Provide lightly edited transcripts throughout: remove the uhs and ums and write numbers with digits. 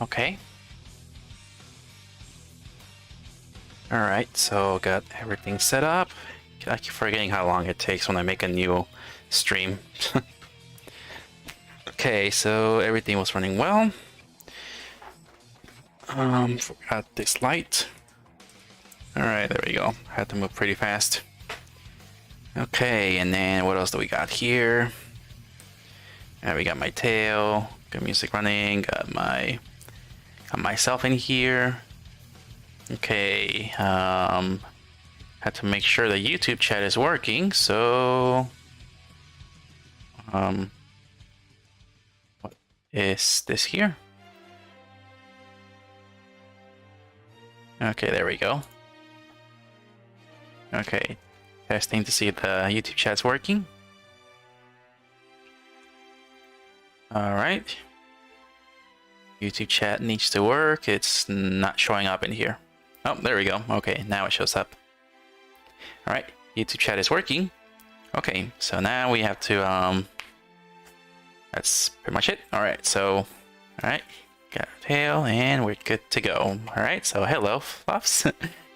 Okay. Alright, so got everything set up. I keep forgetting how long it takes when I make a new stream. Okay, so everything was running well. Forgot this light. Alright, there we go. I had to move pretty fast. Okay, and then what else do we got here? We got my tail, got music running, got myself in here. Okay, had to make sure the YouTube chat is working, so what is this here? Okay, there we go. Okay, testing to see if the YouTube chat's working. Alright. YouTube chat needs to work. It's not showing up in here. Oh, there we go. Okay, now it shows up. Alright, YouTube chat is working. Okay, so now we have to, that's pretty much it. Alright, so, alright, got a tail, and we're good to go. Alright, so hello, Fluffs.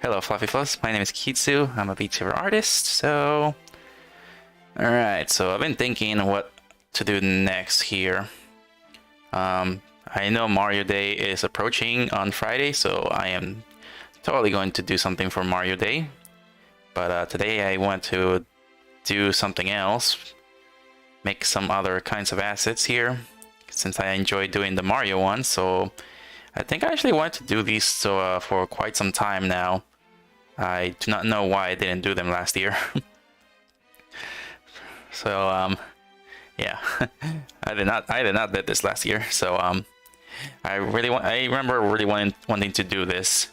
Hello, Fluffy Fluffs. My name is Kitzu. I'm a VTuber artist, so... Alright, so I've been thinking what to do next here. I know Mario Day is approaching on Friday, so I am totally going to do something for Mario Day. But today I want to do something else. Make some other kinds of assets here, since I enjoy doing the Mario one. So I think I actually want to do these for quite some time now. I do not know why I didn't do them last year. So yeah, I did not did this last year. So I remember really wanting to do this.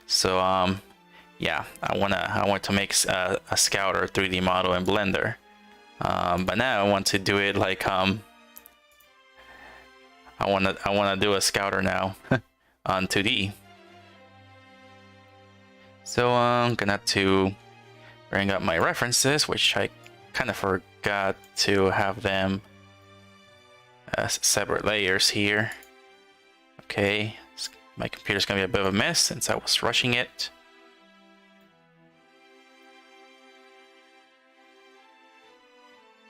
So yeah, I want to make a Scouter 3D model in Blender. But now I want to do it like I want to do a Scouter now on 2D. So I'm gonna have to bring up my references, which I kind of forgot to have them as separate layers here. Okay, my computer's gonna be a bit of a mess since I was rushing it.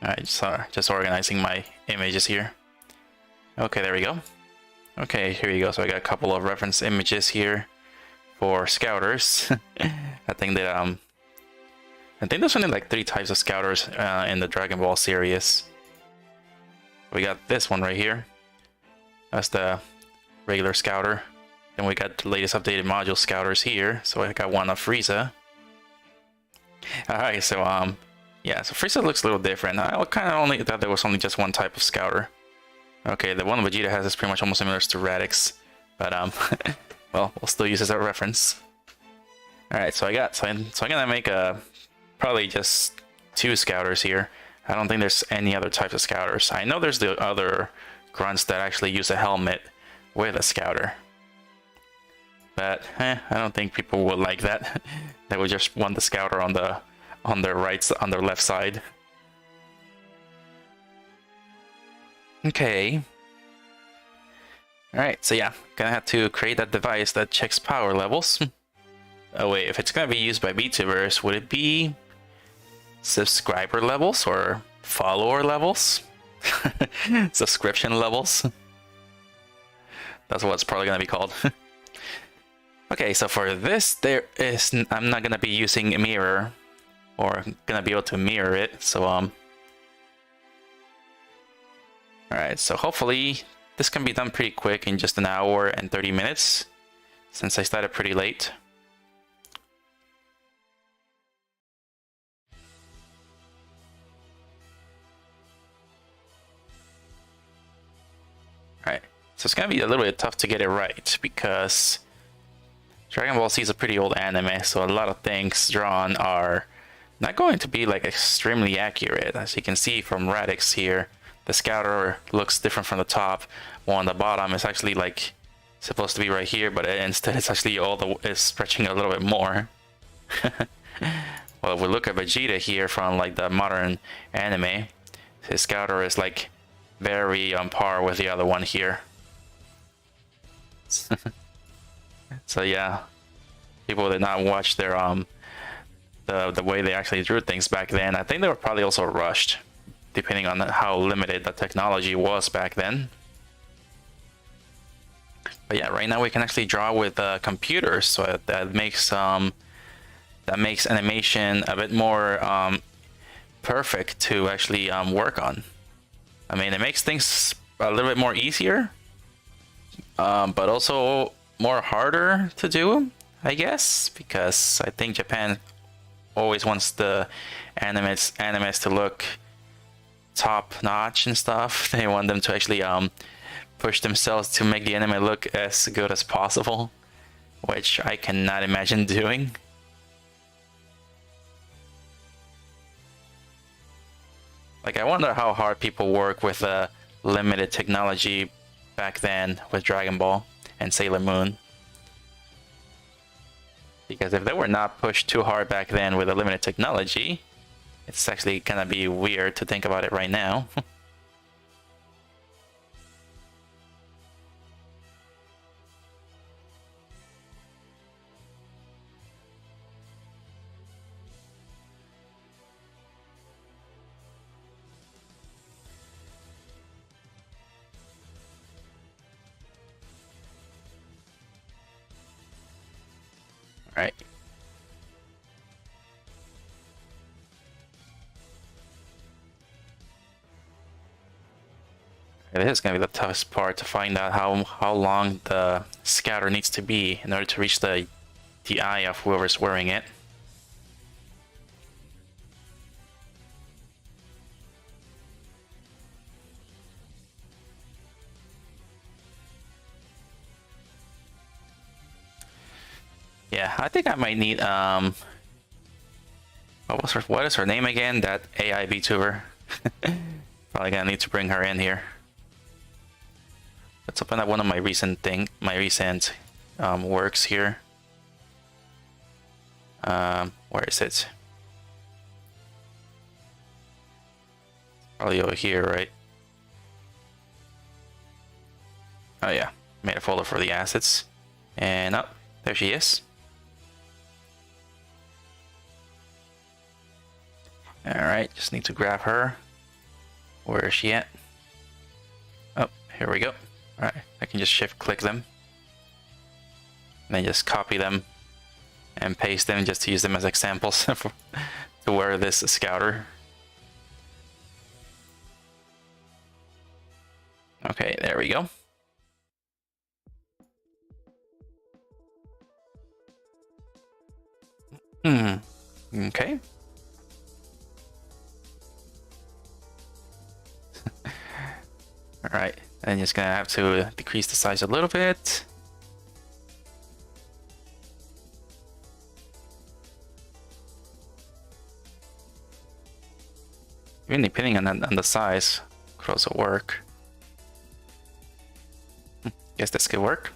Alright, just organizing my images here. Okay, there we go. Okay, here you go. So I got a couple of reference images here for Scouters. I think there's only like 3 types of Scouters in the Dragon Ball series. We got this one right here. That's the regular Scouter. Then we got the latest updated module Scouters here. So I got one of Frieza. Alright, so yeah, so Frieza looks a little different. I kind of only thought there was only just one type of Scouter. Okay, the one Vegeta has is pretty much almost similar to Radix, but well, we'll still use it as a reference. Alright, so I'm gonna make probably just 2 Scouters here. I don't think there's any other types of Scouters. I know there's the other grunts that actually use a helmet with a Scouter. But I don't think people would like that. They would just want the Scouter on their left side. Okay. Alright, so yeah, gonna have to create that device that checks power levels. Oh wait, if it's gonna be used by VTubers, would it be subscriber levels or follower levels? Subscription levels? That's what it's probably gonna be called. Okay, so for this, I'm not gonna be using a mirror, or gonna be able to mirror it, so alright, so hopefully this can be done pretty quick in just an hour and 30 minutes, since I started pretty late. Alright, so it's gonna be a little bit tough to get it right, because Dragon Ball Z is a pretty old anime, so a lot of things drawn are not going to be like extremely accurate. As you can see from Radix here, the Scouter looks different from the top, while on the bottom it's actually like supposed to be right here, but instead it's actually it's stretching a little bit more. Well, if we look at Vegeta here from like the modern anime, his Scouter is like very on par with the other one here. So yeah, people did not watch their the way they actually drew things back then. I think they were probably also rushed, depending on how limited the technology was back then. But yeah, right now we can actually draw with computers, so that makes animation a bit more perfect to actually work on. I mean, it makes things a little bit more easier, but also more harder to do, I guess, because I think Japan always wants the animes to look top notch and stuff. They want them to actually push themselves to make the anime look as good as possible, which I cannot imagine doing. Like, I wonder how hard people work with limited technology back then with Dragon Ball and Sailor Moon. Because if they were not pushed too hard back then with a limited technology, it's actually gonna be weird to think about it right now. Right. This is gonna be the toughest part, to find out how long the scatter needs to be in order to reach the eye of whoever's wearing it. Yeah, I think I might need what is her name again? That AI VTuber. Probably gonna need to bring her in here. Let's open up one of my recent works here. Where is it? Probably over here, right? Oh yeah, made a folder for the assets, and oh, there she is. Alright, just need to grab her. Where is she at? Oh, here we go. Alright, I can just shift click them. And then just copy them and paste them just to use them as examples to wear this scouter. Okay, there we go. Okay. Alright, and just gonna have to decrease the size a little bit. Even depending on the size, could also work. Guess this could work.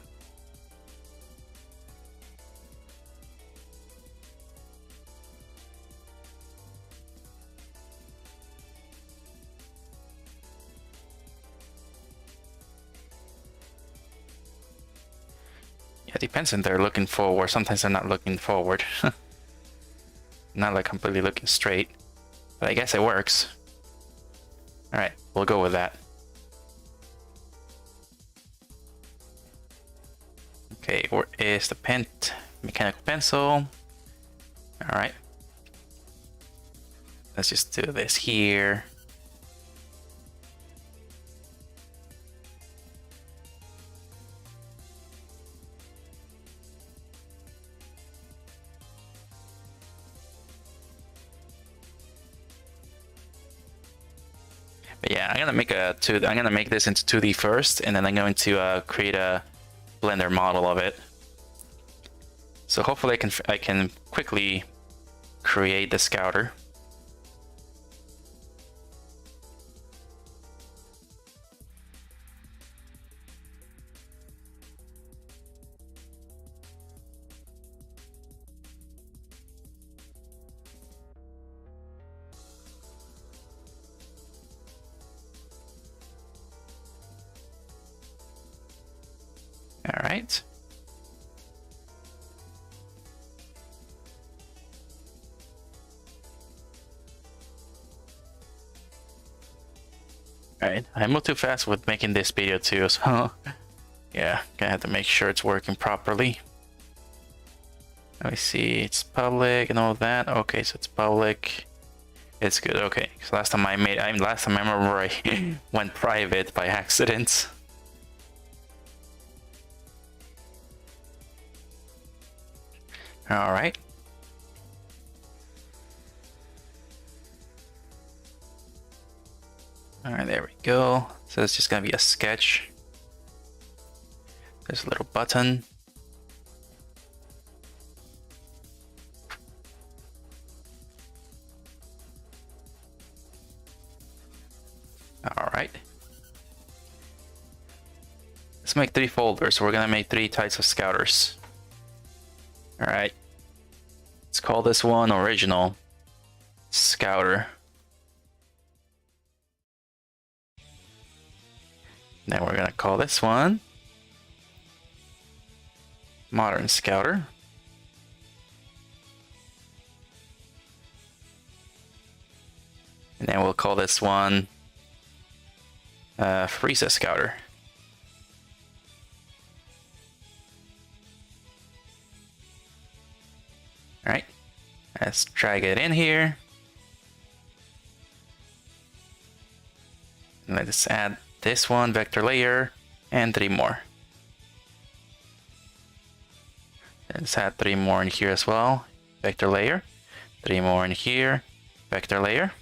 Yeah, it depends if they're looking forward. Sometimes they're not looking forward. Not like completely looking straight. But I guess it works. Alright, we'll go with that. Okay, where is the mechanical pencil? Alright. Let's just do this here. But yeah, I'm gonna make this into 2D first, and then I'm going to create a Blender model of it. So hopefully I can quickly create the scouter. All right. right. Alright, I moved too fast with making this video too, so yeah, gonna have to make sure it's working properly. Let me see, it's public and all that. Okay, so it's public. It's good. Okay, so last time I remember I went private by accident. All right. All right, there we go. So it's just gonna be a sketch. There's a little button. All right. Let's make 3 folders. So we're gonna make 3 types of scouters. All right. Let's call this one original scouter. Then we're gonna call this one modern scouter. And then we'll call this one Frieza scouter. All right, let's drag it in here. And let's add this one, vector layer, and 3 more. Let's add 3 more in here as well, vector layer. 3 more in here, vector layer.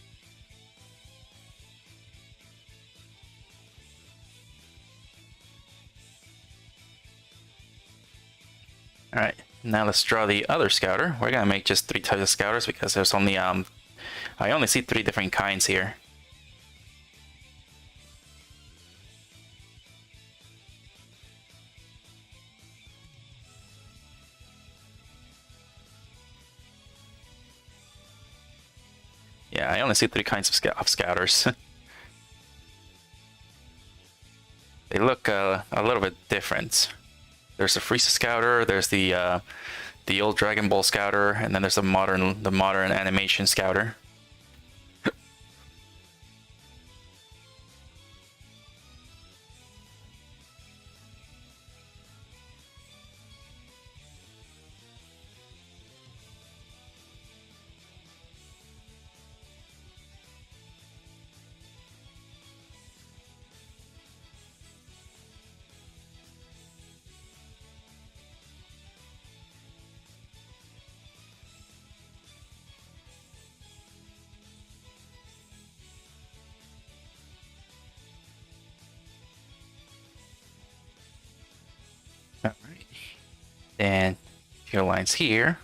All right, now let's draw the other scouter. We're gonna make just 3 types of scouters because there's only I only see 3 different kinds here. Yeah, I only see 3 kinds of scouters. They look a little bit different. There's a Frieza scouter, there's the old Dragon Ball scouter, and then there's the modern animation scouter. All right. Then a few lines here.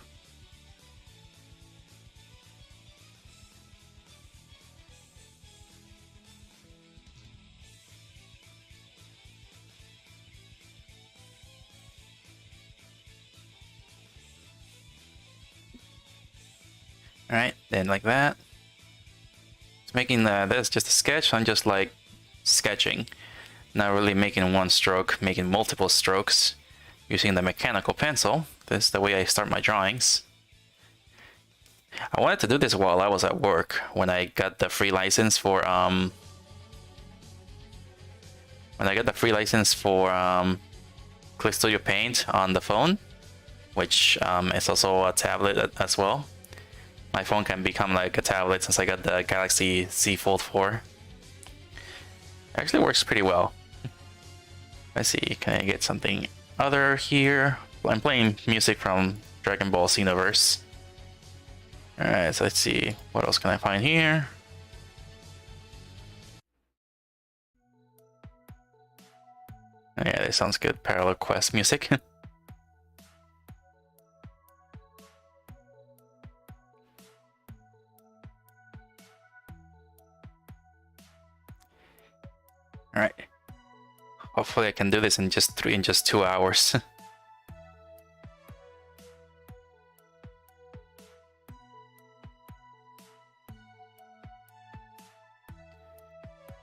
All right, then like that. It's making this just a sketch. I'm just like sketching, not really making one stroke, making multiple strokes using the mechanical pencil. This is the way I start my drawings. I wanted to do this while I was at work when I got the free license for Click Studio Paint on the phone, which is also a tablet as well. My phone can become like a tablet since I got the Galaxy Z Fold 4. Actually works pretty well. Let's see, can I get something other here? I'm playing music from Dragon Ball Xenoverse. Alright, so let's see, what else can I find here? Yeah, this sounds good, Parallel Quest music. Alright. Hopefully I can do this in just 2 hours.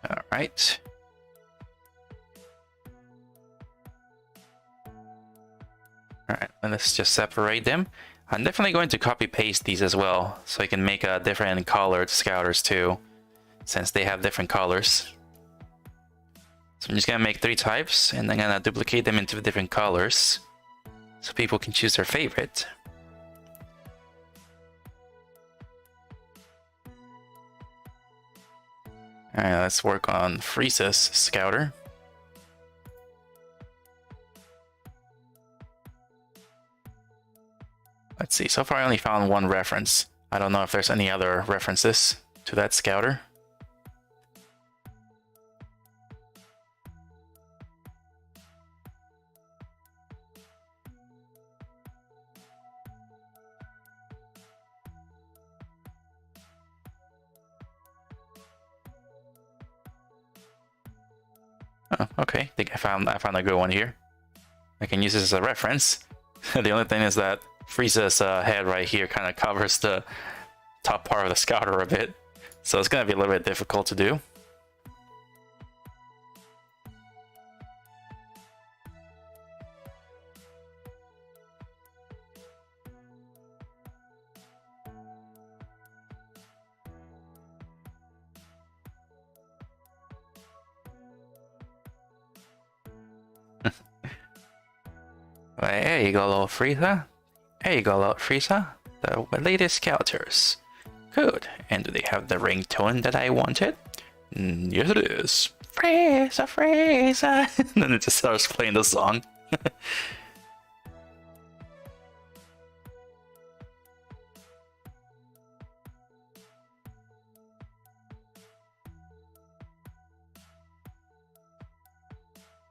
Alright. Alright, let's just separate them. I'm definitely going to copy paste these as well, so I can make a different colored scouters too, since they have different colors. So I'm just gonna make 3 types, and I'm gonna duplicate them into different colors, so people can choose their favorite. Alright, let's work on Frieza's scouter. Let's see, so far I only found 1 reference. I don't know if there's any other references to that scouter. Oh, okay, I think I found a good one here. I can use this as a reference. The only thing is that Frieza's head right here kind of covers the top part of the scouter a bit, so it's gonna be a little bit difficult to do. There you go, little Frieza. There you go, little Frieza. The latest scouters. Good. And do they have the ringtone that I wanted? Yes, it is. Frieza, Frieza. And then it just starts playing the song.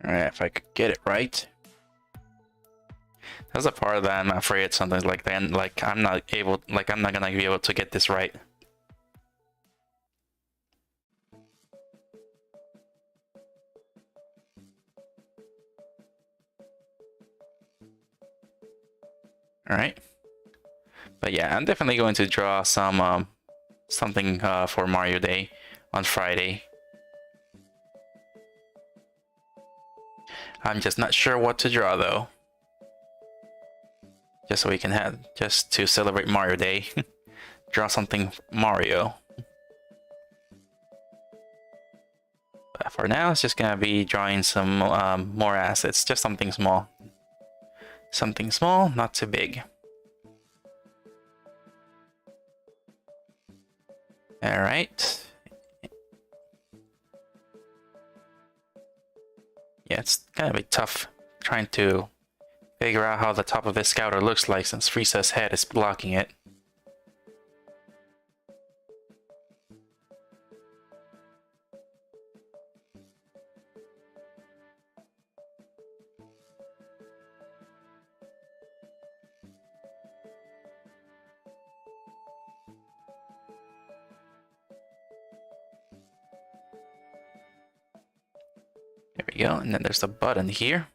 Alright, if I could get it right. That's a part that I'm afraid something like that, like I'm not gonna be able to get this right. Alright. But yeah, I'm definitely going to draw some something for Mario Day on Friday. I'm just not sure what to draw though. Just so we can have, just to celebrate Mario Day, draw something Mario. But for now, it's just gonna be drawing some more assets, just something small. Something small, not too big. Alright. Yeah, it's gonna be tough trying to figure out how the top of this scouter looks like since Frieza's head is blocking it. There we go, and then there's the button here.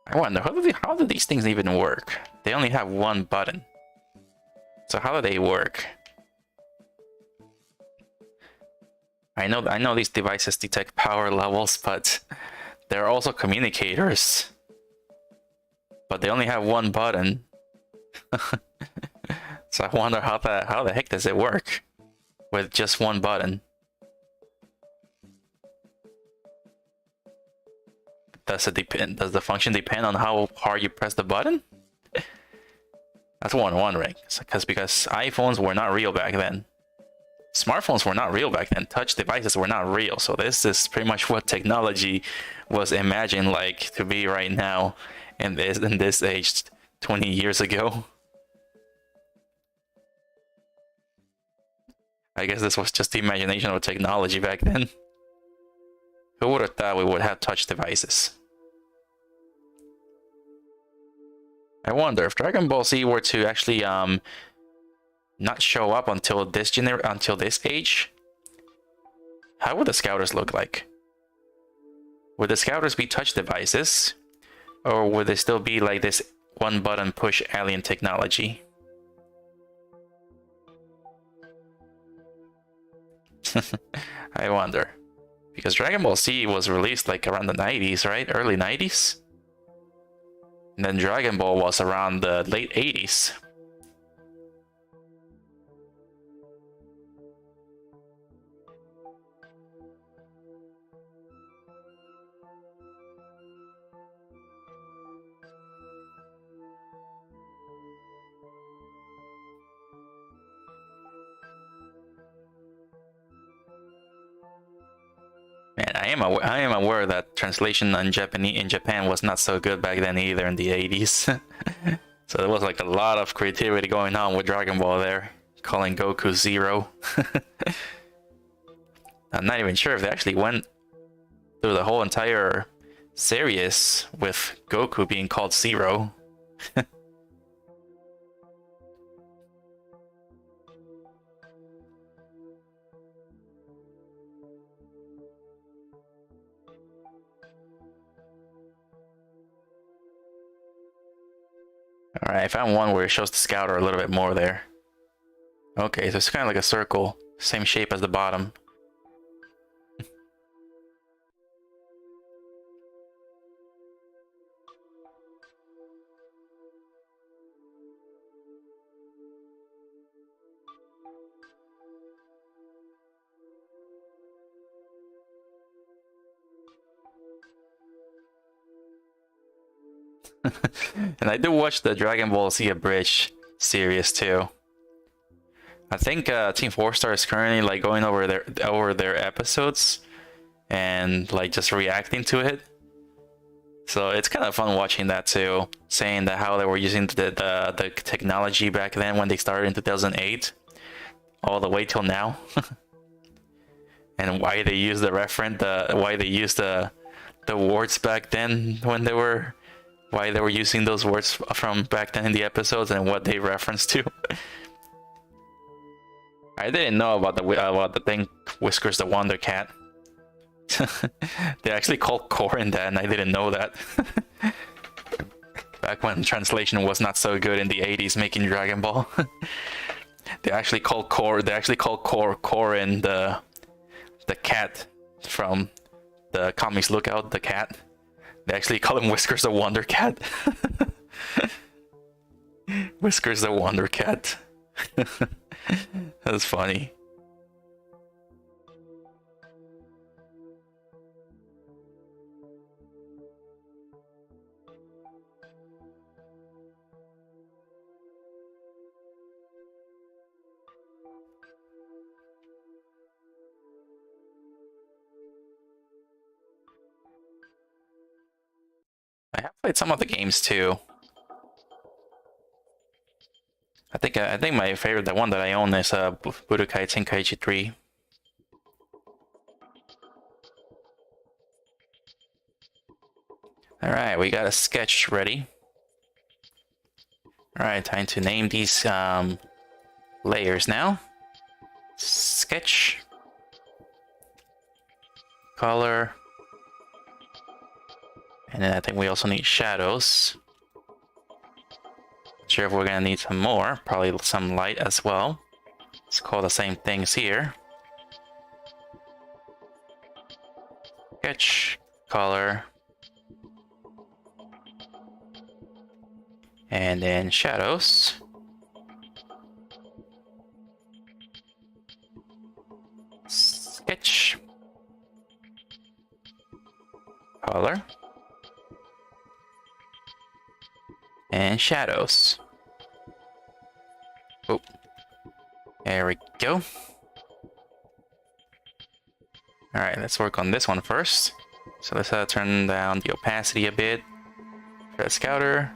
I wonder, how do these things even work? They only have 1 button. So how do they work? I know these devices detect power levels, but they're also communicators. But they only have 1 button. So I wonder how the heck does it work with just 1 button? Does it depend? Does the function depend on how hard you press the button? That's what I'm wondering. Because iPhones were not real back then. Smartphones were not real back then. Touch devices were not real. So this is pretty much what technology was imagined like to be right now in this age 20 years ago. I guess this was just the imagination of technology back then. Who would have thought we would have touch devices? I wonder if Dragon Ball Z were to actually not show up until this age, how would the scouters look like? Would the scouters be touch devices, or would they still be like this 1 button push alien technology? I wonder. Because Dragon Ball Z was released like around the 90s, right? Early 90s? And then Dragon Ball was around the late 80s. Man, I am aware that translation in Japan was not so good back then either in the 80s. So there was like a lot of creativity going on with Dragon Ball there, calling Goku Zero. I'm not even sure if they actually went through the whole entire series with Goku being called Zero. Alright, I found one where it shows the scouter a little bit more there. Okay, so it's kind of like a circle, same shape as the bottom. And I do watch the Dragon Ball Z Abridged series too. I think Team 4-Star is currently like going over their episodes and like just reacting to it. So it's kind of fun watching that too, saying that how they were using the technology back then when they started in 2008, all the way till now, and why they used why they used the words back then when they were. Why they were using those words from back then in the episodes and what they referenced to. I didn't know about the thing Whiskers the Wonder Cat. They actually called Korin that, and I didn't know that. Back when translation was not so good in the 80s, making Dragon Ball. They actually called Korin the cat from the comics Lookout, the cat. They actually call him Whiskers the Wonder Cat. Whiskers the Wonder Cat. That's funny. I have played some of the games too. I think my favorite, the one that I own, is Budokai Tenkaichi 3. Alright, we got a sketch ready. Alright, time to name these layers now. Sketch. Color. And then I think we also need shadows. Not sure if we're gonna need some more, probably some light as well. Let's call the same things here. Sketch, color, and then shadows. Sketch, color, and shadows. Oh, there we go. Alright, let's work on this one first. So let's turn down the opacity a bit for the scouter.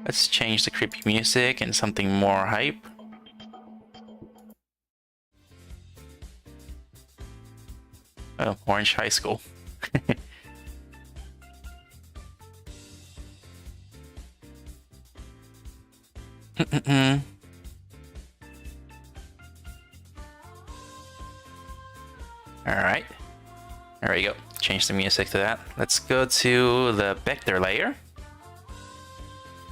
Let's change the creepy music and something more hype. Oh, Orange High School. Alright, there we go. Change the music to that. Let's go to the vector layer.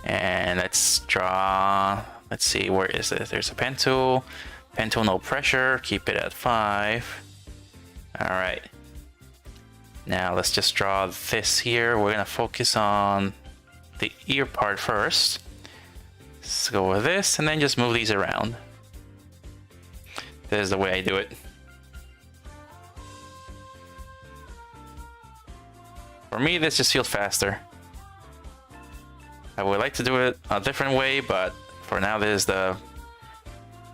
And let's draw, let's see, where is it? There's a pen tool. Pen tool, no pressure, keep it at 5. Alright, Now let's just draw this here. We're gonna focus on the ear part first. Let's go with this and then just move these around. This is the way I do it. For me, this just feels faster. I would like to do it a different way, but for now, this is the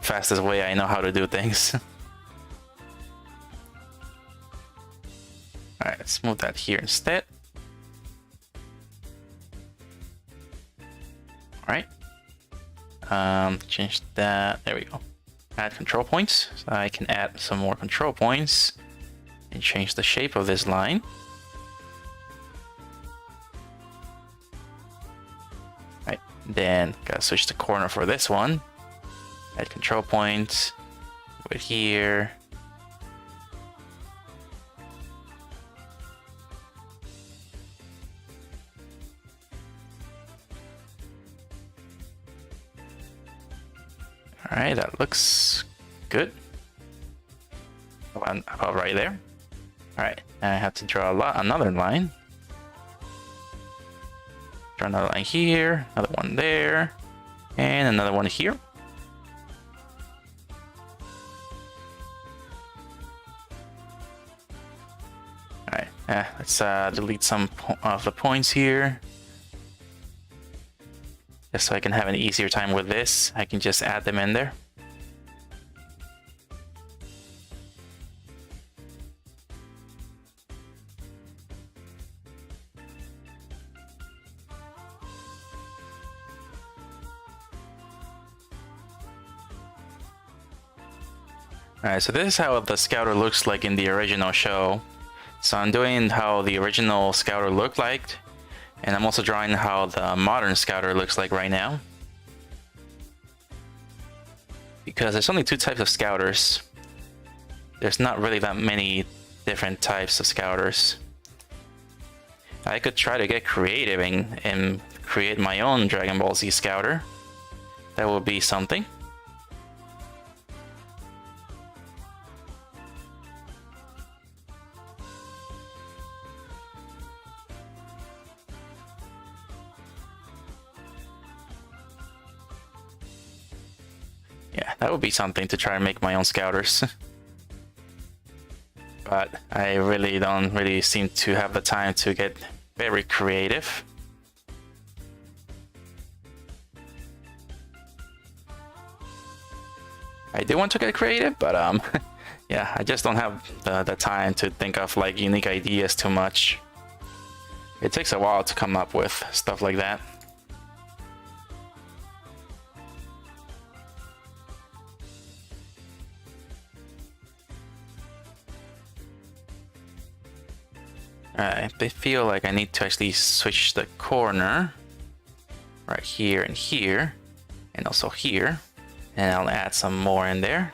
fastest way I know how to do things. Alright, let's move that here instead. Alright. Change that. There we go. Add control points. So I can add some more control points and change the shape of this line. Right. Then gotta switch the corner for this one. Add control points. Put it here. Alright, that looks good. About right there. Alright, now I have to draw another line. Draw another line here, another one there, and another one here. Alright, let's delete some of the points here. Just so I can have an easier time with this, I can just add them in there. Alright, so this is how the Scouter looks like in the original show. So I'm doing how the original Scouter looked like. And I'm also drawing how the modern Scouter looks like right now. Because there's only two types of Scouters. There's not really that many different types of Scouters. I could try to get creative and create my own Dragon Ball Z Scouter. That would be something. Yeah, that would be something to try and make my own Scouters. But I really don't seem to have the time to get very creative. I do want to get creative, but yeah, I just don't have the time to think of like unique ideas too much. It takes a while to come up with stuff like that. I feel like I need to actually switch the corner right here and here, and also here, and I'll add some more in there.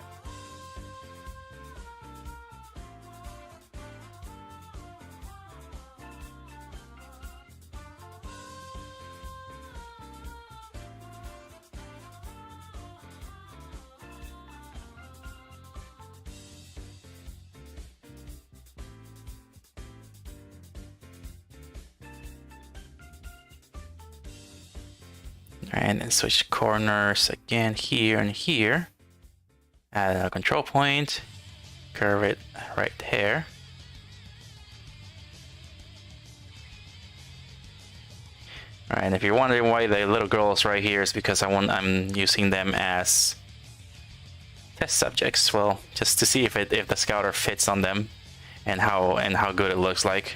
And then switch corners again here and here. Add a control point, curve it right there. Alright, and if you're wondering why the little girls right here, is because I'm using them as test subjects. Well, just to see if the Scouter fits on them and how good it looks like.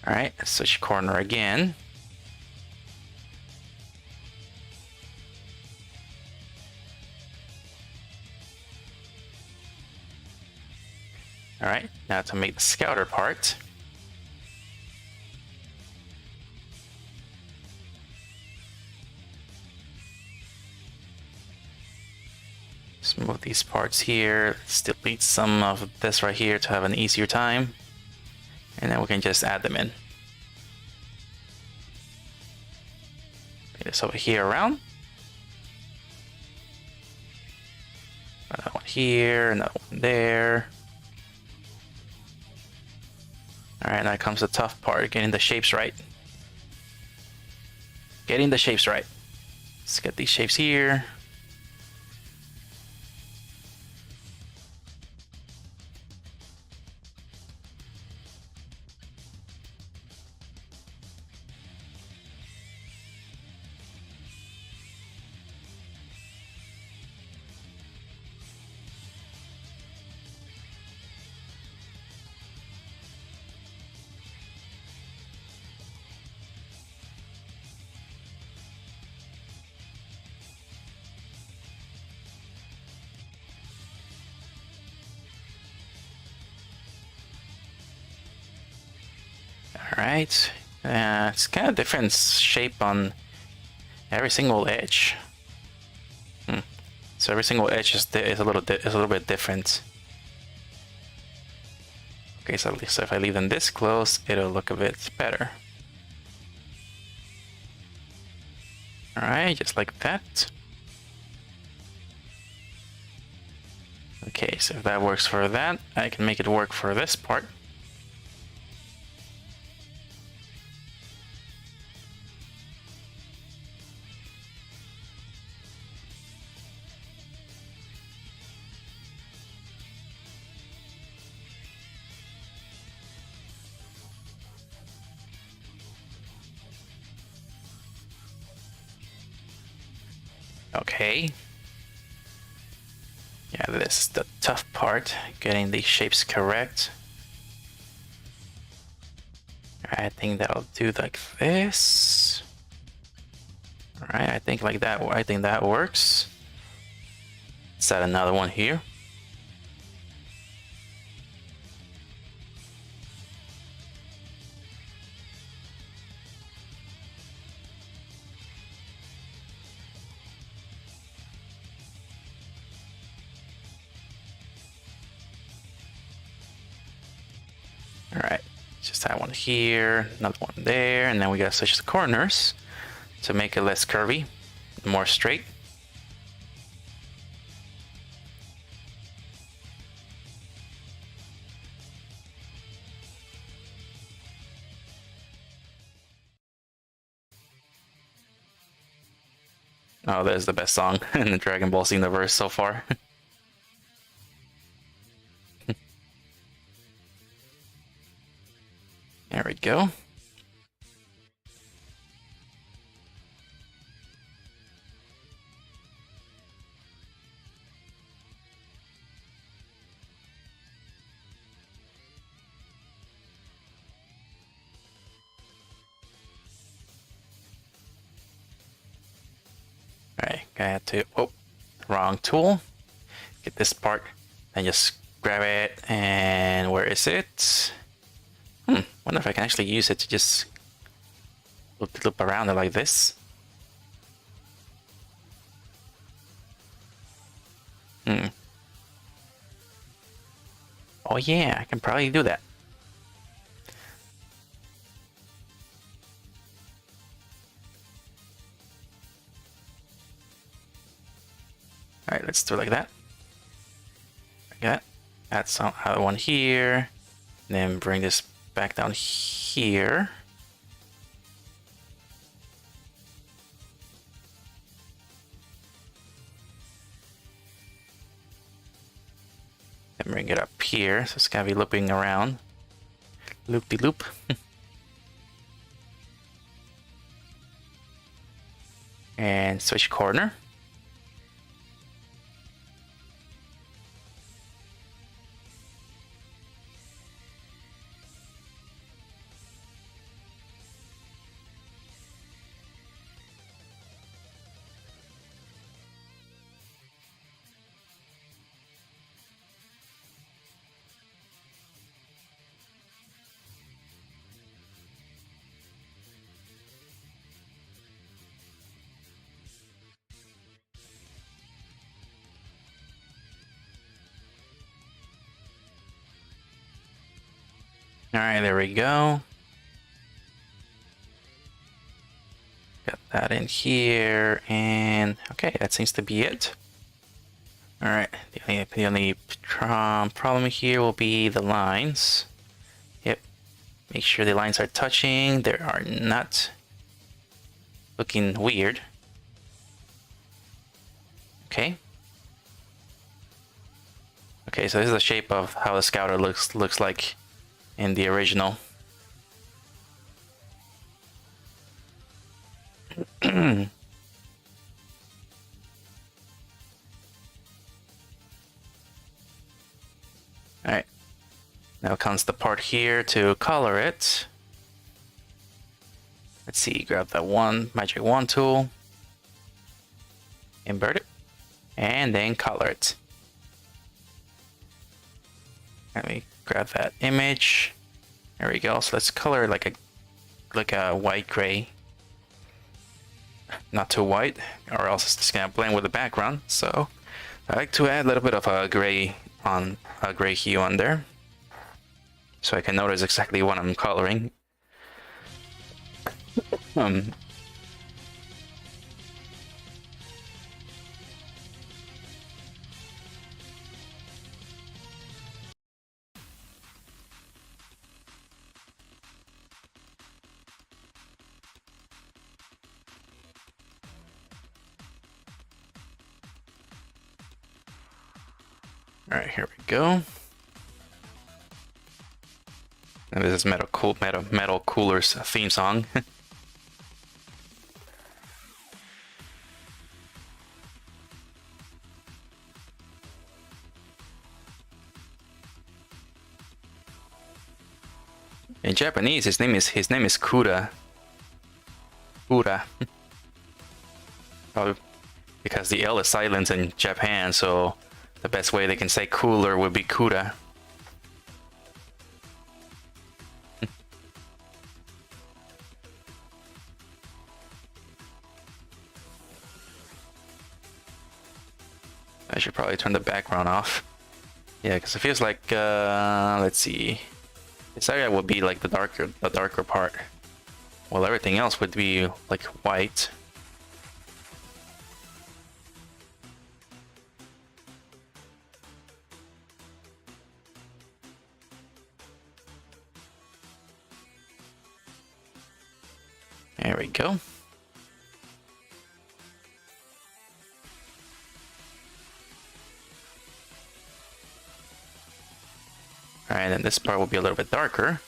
Alright, switch corner again. Alright, now to make the Scouter part. Just move these parts here. Let's delete some of this right here to have an easier time. And then we can just add them in. Put this over here around. Another one here, another one there. Alright, now comes the tough part, getting the shapes right. Getting the shapes right. Let's get these shapes here. Alright, it's kind of different shape on every single edge. So every single edge is a little bit different. Okay, so if I leave them this close, it'll look a bit better. Alright, just like that. Okay, so if that works for that, I can make it work for this part. Okay. Yeah, this is the tough part, getting these shapes correct. I think that'll do like this. Alright, I think like that. I think that works. Let's add another one here. Alright, just add one here, another one there, and then we gotta switch the corners to make it less curvy, more straight. Oh, there's the best song in the Dragon Ball Z universe so far. There we go. Alright, I had to, oh, wrong tool. Get this part and just grab it, and where is it? Wonder if I can actually use it to just loop around it like this. Oh yeah, I can probably do that. Alright, let's do it like that. Like that. Add some other one here. Then bring this back down here. And bring it up here. So it's gonna be looping around. Loop-de-loop. And switch corner. Alright, there we go. Got that in here, and okay, that seems to be it. Alright, the only problem here will be the lines. Yep. Make sure the lines are touching. They are not looking weird. Okay. Okay, so this is the shape of how the Scouter looks like in the original. Alright, now comes the part here to color it. Let's see, grab that magic wand tool, invert it, and then color it. Let me grab that image. There we go. So let's color it like a white gray. Not too white, or else it's just gonna blend with the background. So I like to add a little bit of a gray hue on there, so I can notice exactly what I'm coloring. All right, here we go. And this is Metal Cooler's theme song. In Japanese, his name is Kura. Kura. Probably because the L is silent in Japan, so the best way they can say cooler would be Kura. I should probably turn the background off. Yeah, because it feels like, let's see. This area would be like the darker part, while everything else would be like white. There we go. Alright, and this part will be a little bit darker.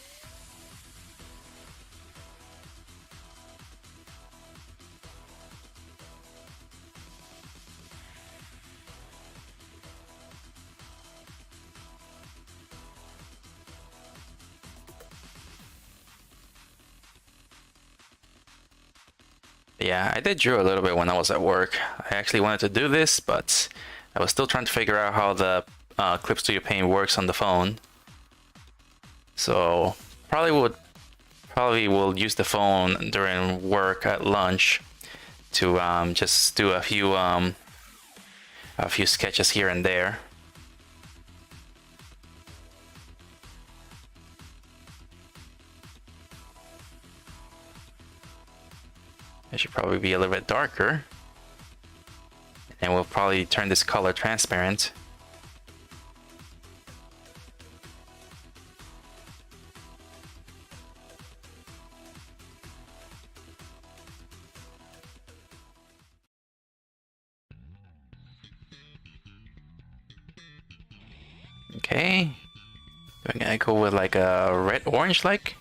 Yeah, I did draw a little bit when I was at work. I actually wanted to do this, but I was still trying to figure out how the Clip Studio Paint works on the phone. So probably will use the phone during work at lunch to just do a few sketches here and there. It should probably be a little bit darker, and we'll probably turn this color transparent. Okay, I'm gonna go with like a red-orange like.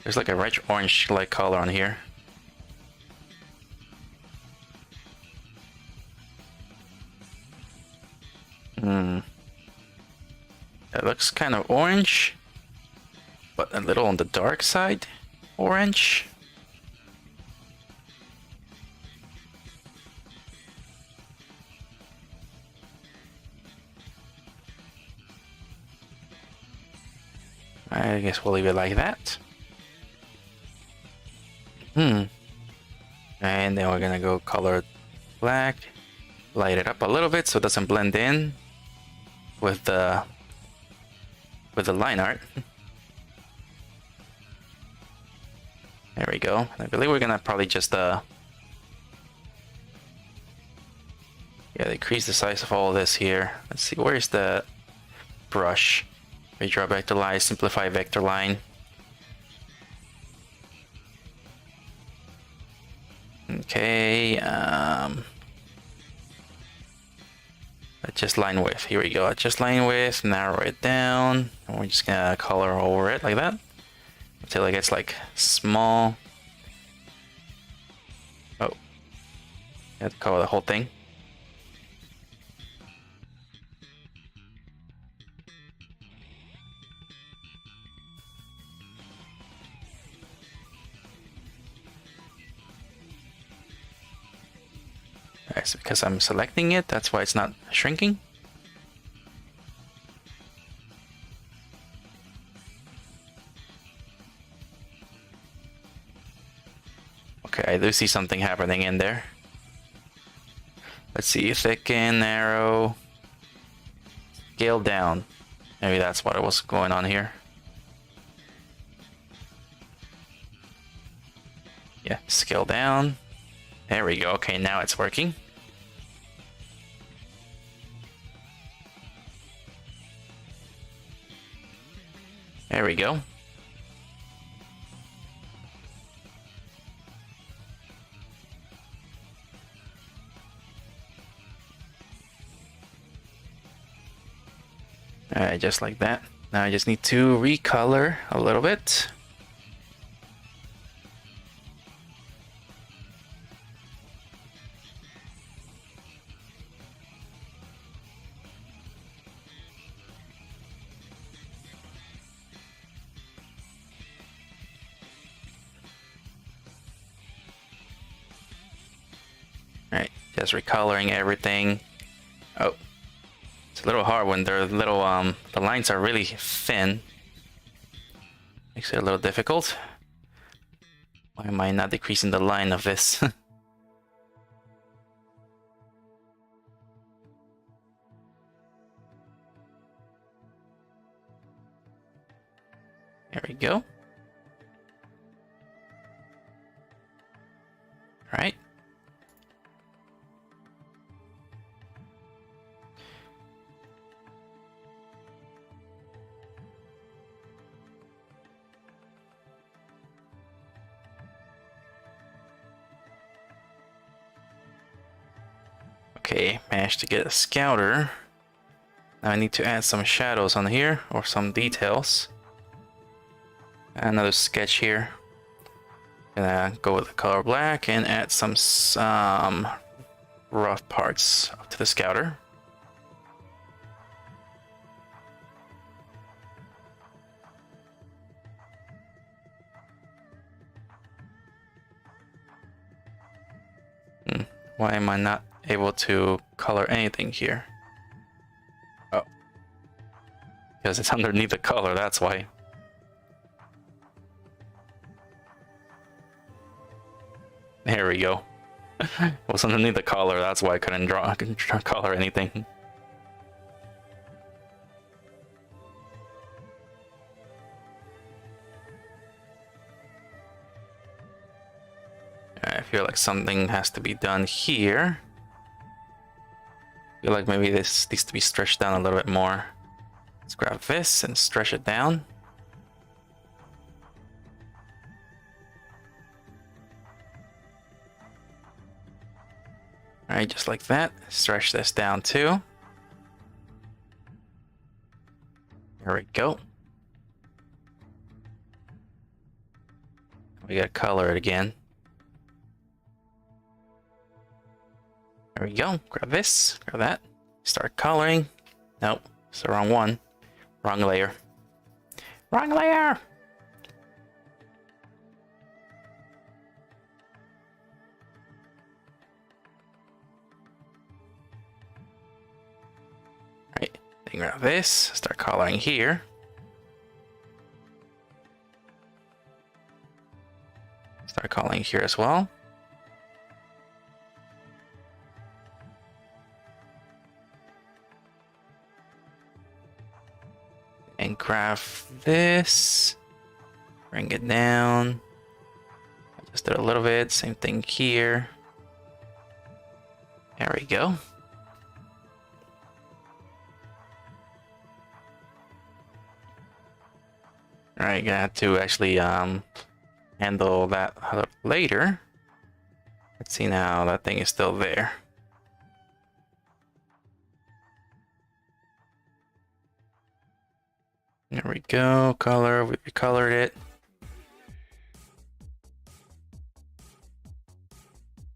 There's like a red-orange like color on here. It looks kind of orange, but a little on the dark side orange. I guess we'll leave it like that. And then we're gonna go color black, light it up a little bit so it doesn't blend in with the line art. There we go. I believe we're gonna probably just Yeah, decrease the size of all of this here. Let's see, where's the brush? Redraw vector line, simplify vector line. Okay, adjust line width. Here we go. Adjust line width, narrow it down. And we're just gonna color over it like that until it gets like small. Oh, you have to color the whole thing. Alright, so because I'm selecting it, that's why it's not shrinking. Okay, I do see something happening in there. Let's see, thicken, narrow, scale down. Maybe that's what was going on here. Yeah, scale down. There we go. Okay, now it's working. There we go. Alright, just like that. Now I just need to recolor a little bit. Alright, just recoloring everything. Oh. It's a little hard when they're little, the lines are really thin. Makes it a little difficult. Why am I not decreasing the line of this? There we go. All right. Okay, managed to get a scouter. Now I need to add some shadows on here, or some details. Another sketch here. Gonna go with the color black and add some rough parts to the scouter. Why am I not able to color anything here? Oh. Because it's underneath the color, that's why. There we go. It was underneath the color, that's why I couldn't color anything. I feel like something has to be done here. I feel like maybe this needs to be stretched down a little bit more. Let's grab this and stretch it down. Alright, just like that. Stretch this down too. There we go. We gotta color it again. There we go. Grab this, grab that. Start coloring. Nope, it's the wrong one. Wrong layer. Wrong layer! Alright, then grab this, start coloring here. Start coloring here as well. And grab this, bring it down, just do a little bit, same thing here. There we go. Alright, gonna have to actually handle that later. Let's see now, that thing is still there. There we go, color, we colored it.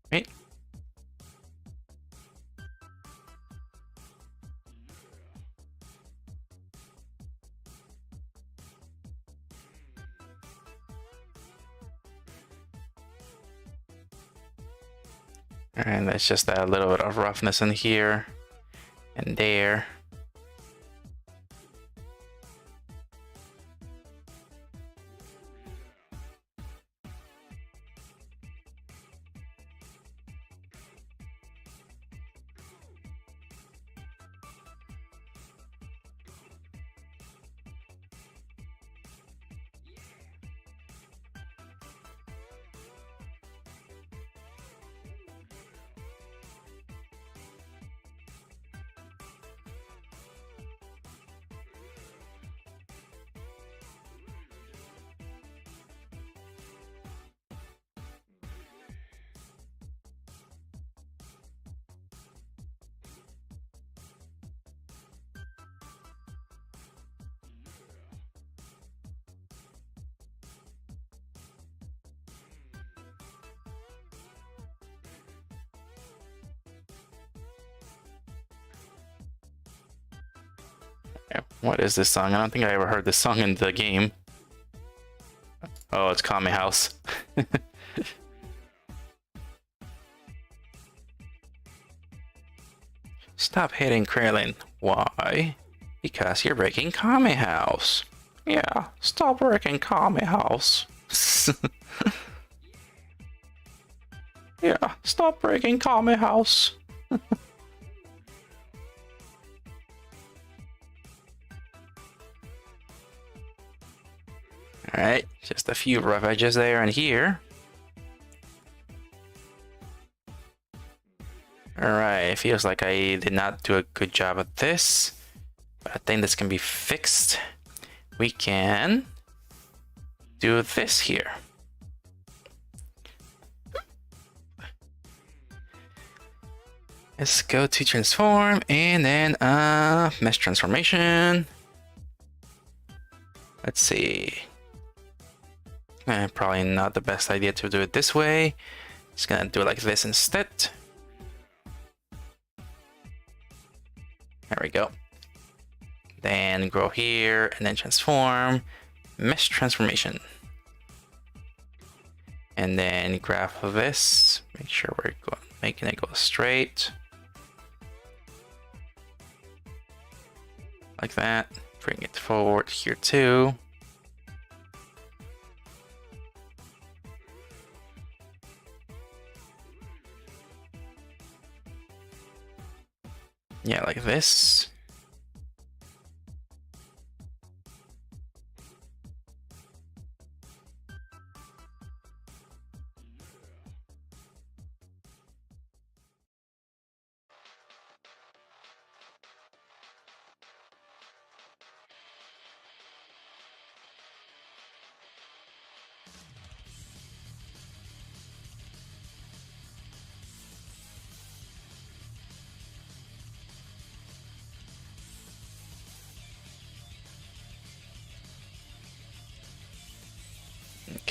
Right. And that's just that little bit of roughness in here and there. What is this song? I don't think I ever heard this song in the game. Oh, it's Kame House. Stop hitting Krillin. Why? Because you're breaking Kame House. Yeah, stop breaking Kame House. Yeah, stop breaking Kame House. Alright, just a few rough edges there and here. Alright, it feels like I did not do a good job at this, but I think this can be fixed. We can do this here. Let's go to transform and then mesh transformation. Let's see. Probably not the best idea to do it this way. Just gonna do it like this instead. There we go. Then grow here and then transform. Mesh transformation. And then graph this. Make sure we're making it go straight. Like that. Bring it forward here too. Yeah, like this.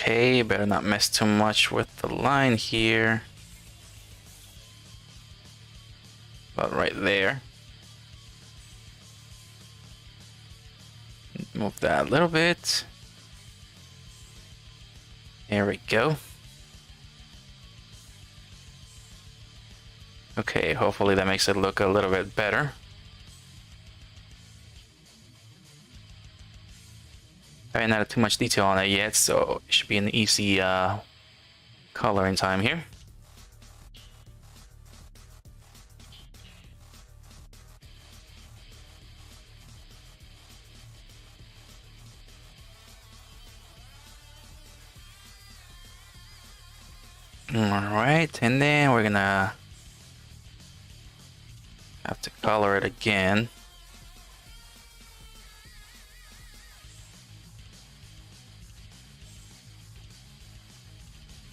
Okay, better not mess too much with the line here. About right there. Move that a little bit. There we go. Okay, hopefully that makes it look a little bit better. I haven't added too much detail on it yet, so it should be an easy coloring time here. Alright, and then we're gonna have to color it again.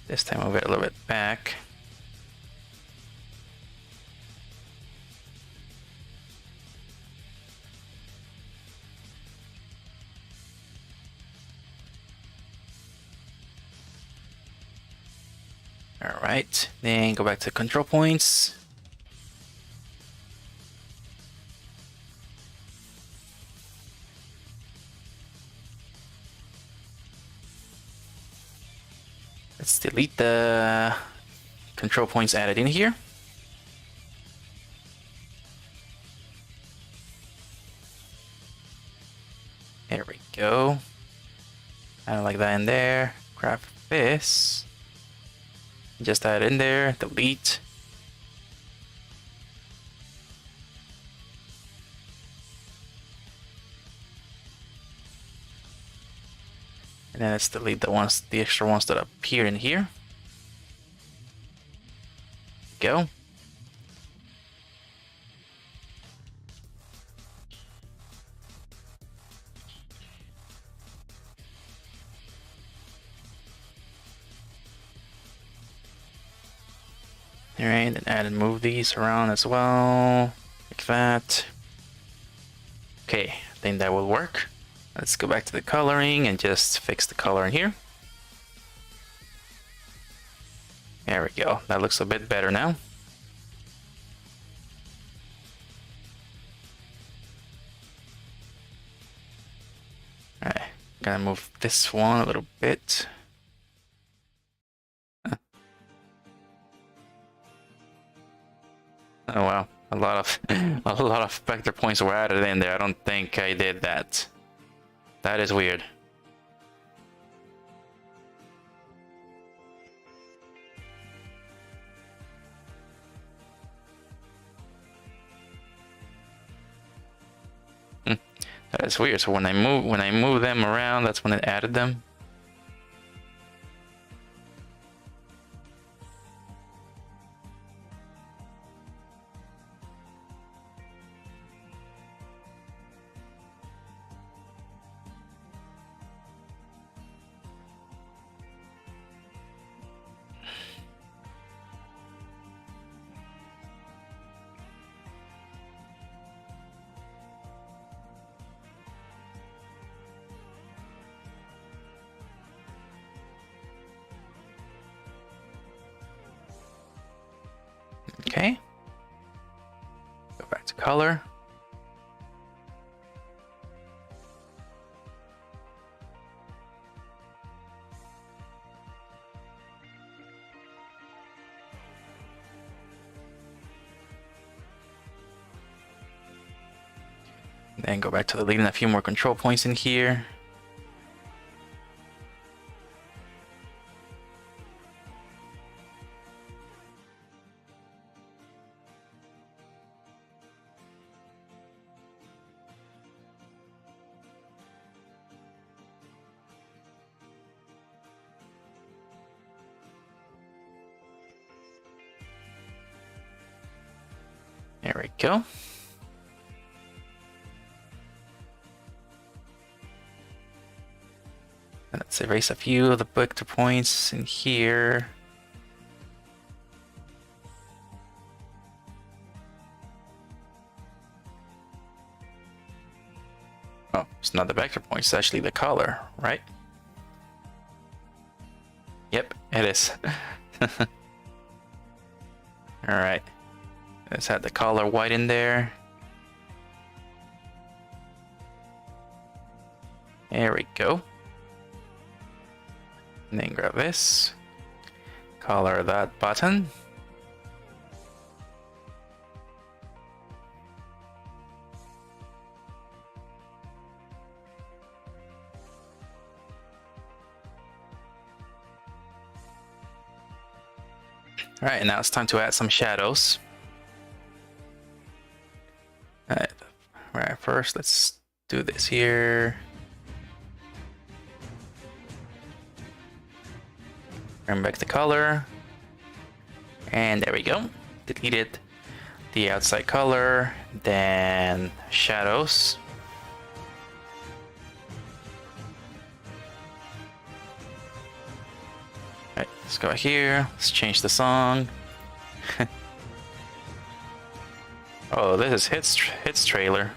This time move it a little bit back. All right, then go back to control points. Let's delete the control points added in here. There we go. I like that in there. Grab this. Just add in there. Delete. And then let's delete the extra ones that appear in here. Go. Alright, then add and move these around as well. Like that. Okay, I think that will work. Let's go back to the coloring and just fix the color in here. There we go. That looks a bit better now. Alright, gonna move this one a little bit. Oh wow, a lot of vector points were added in there. I don't think I did that. That is weird. That is weird. So when I move them around, that's when it added them. Okay. Go back to color. Then go back to deleting a few more control points in here. There we go. Let's erase a few of the vector points in here. Oh, it's not the vector points, it's actually the color, right? Yep, it is. Alright. Let's add the color white in there. There we go. And then grab this. Color that button. Alright, now it's time to add some shadows. Alright, first let's do this here. Bring back the color. And there we go. Deleted the outside color. Then shadows. Alright, Let's go here. Let's change the song. Oh, this is Hits trailer.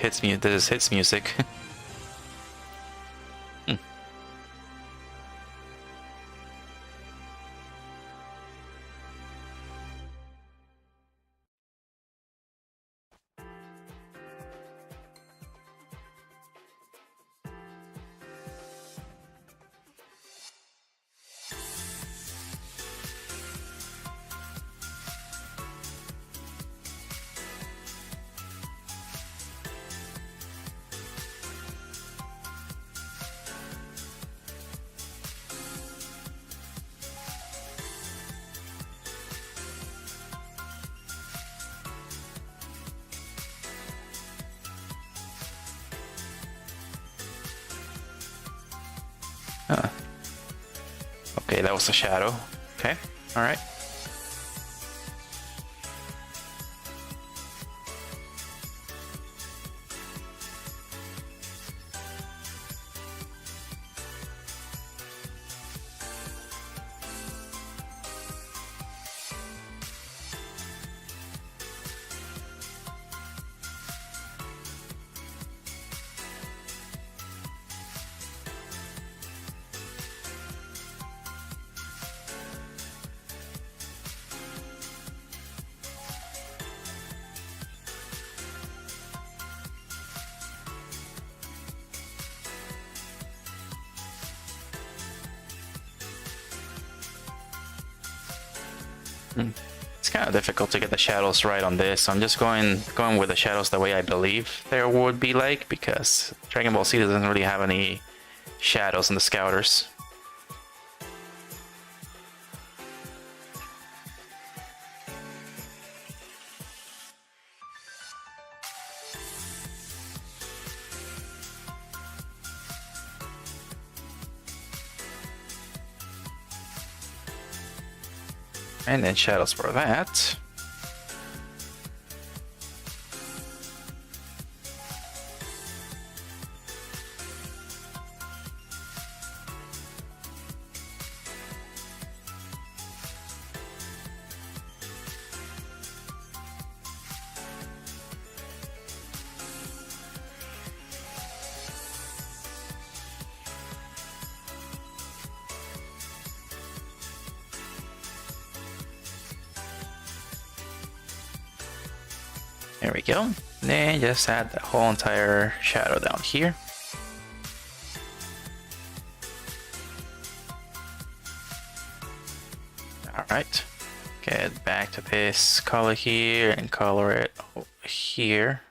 This is Hits music. Huh. Okay, that was a shadow. Okay, alright. It's kind of difficult to get the shadows right on this. I'm just going with the shadows the way I believe there would be like, because Dragon Ball Z doesn't really have any shadows in the Scouters. And then shadows for that. There we go. Then just add the whole entire shadow down here. Alright. Get back to this color here and color it over here.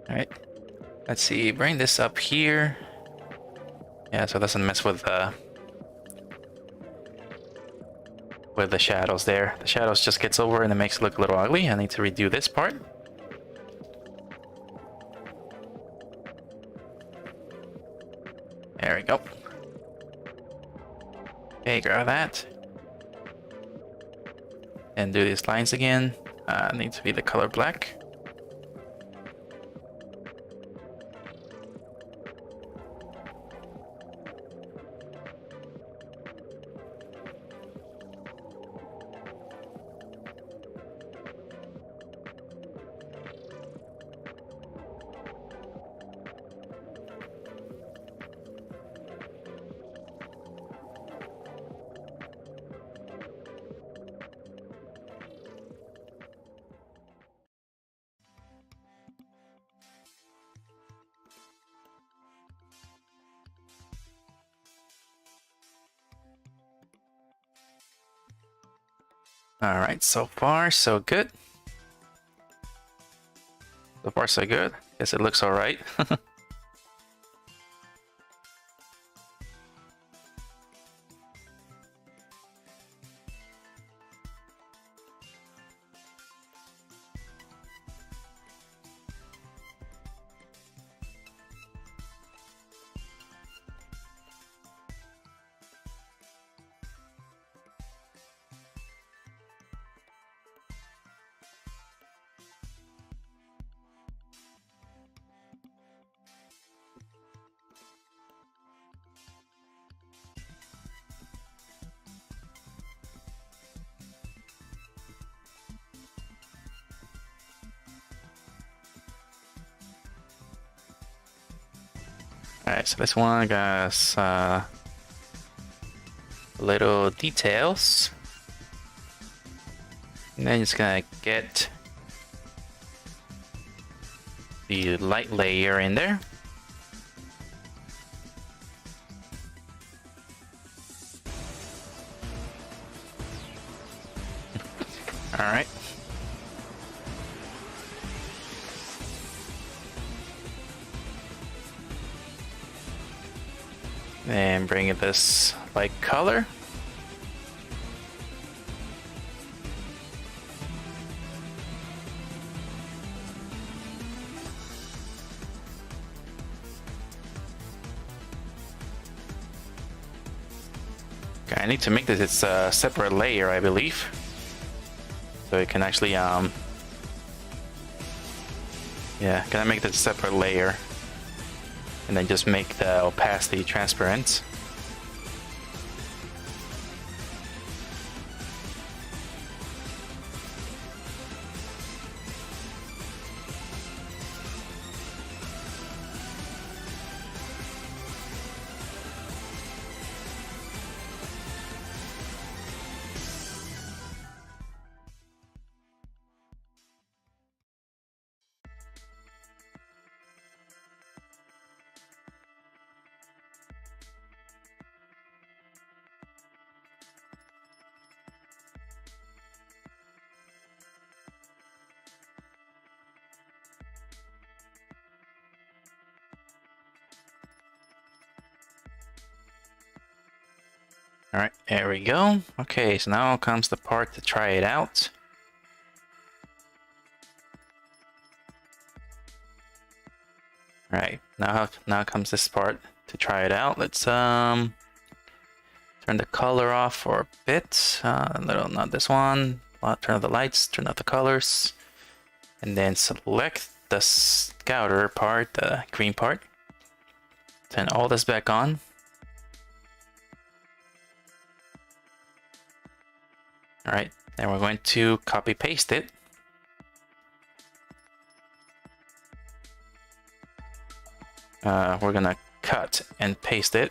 Alright, let's see, bring this up here. Yeah, so it doesn't mess with the shadows there. The shadows just gets over and it makes it look a little ugly. I need to redo this part. There we go. Okay, grab that. And do these lines again. Need to be the color black. Alright, so far so good. So far so good. Guess it looks alright. Alright, so this one got little details. And then it's gonna get the light layer in there. Alright. And bring it this light color. Okay, I need to make this its a separate layer, I believe. So it can actually yeah, can I make this a separate layer? And then just make the opacity transparent. Alright, there we go. Okay, so now comes the part to try it out. Alright, now comes this part to try it out. Let's turn the color off for a bit. Not this one. Turn off the lights, turn off the colors. And then select the scouter part, the green part. Turn all this back on. Alright, then we're going to copy paste it. We're gonna cut and paste it.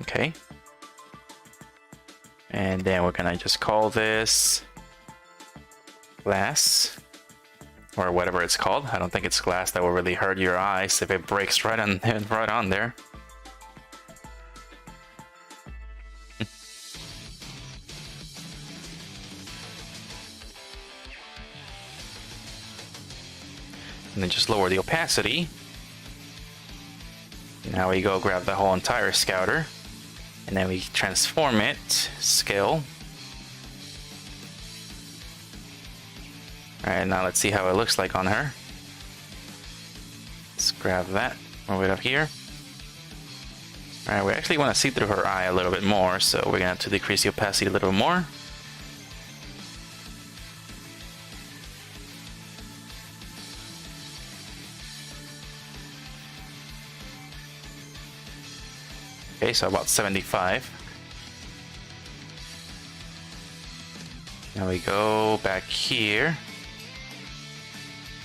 Okay. And then we're gonna just call this glass. Or whatever it's called. I don't think it's glass that will really hurt your eyes if it breaks right on there. And then just lower the opacity. Now we go grab the whole entire scouter. And then we transform it, scale. Alright, now let's see how it looks like on her. Let's grab that, move it up here. Alright, we actually want to see through her eye a little bit more, so we're going to have to decrease the opacity a little more. Okay, so about 75. Now we go back here.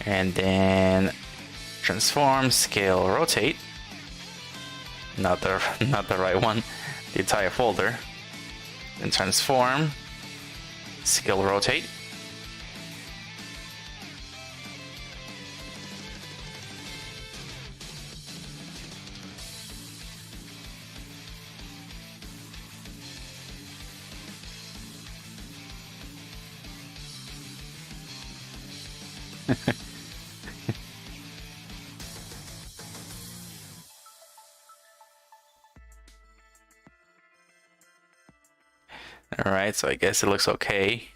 And then transform, scale, rotate. Not the right one. The entire folder. Then transform, scale, rotate. Alright, so I guess it looks okay.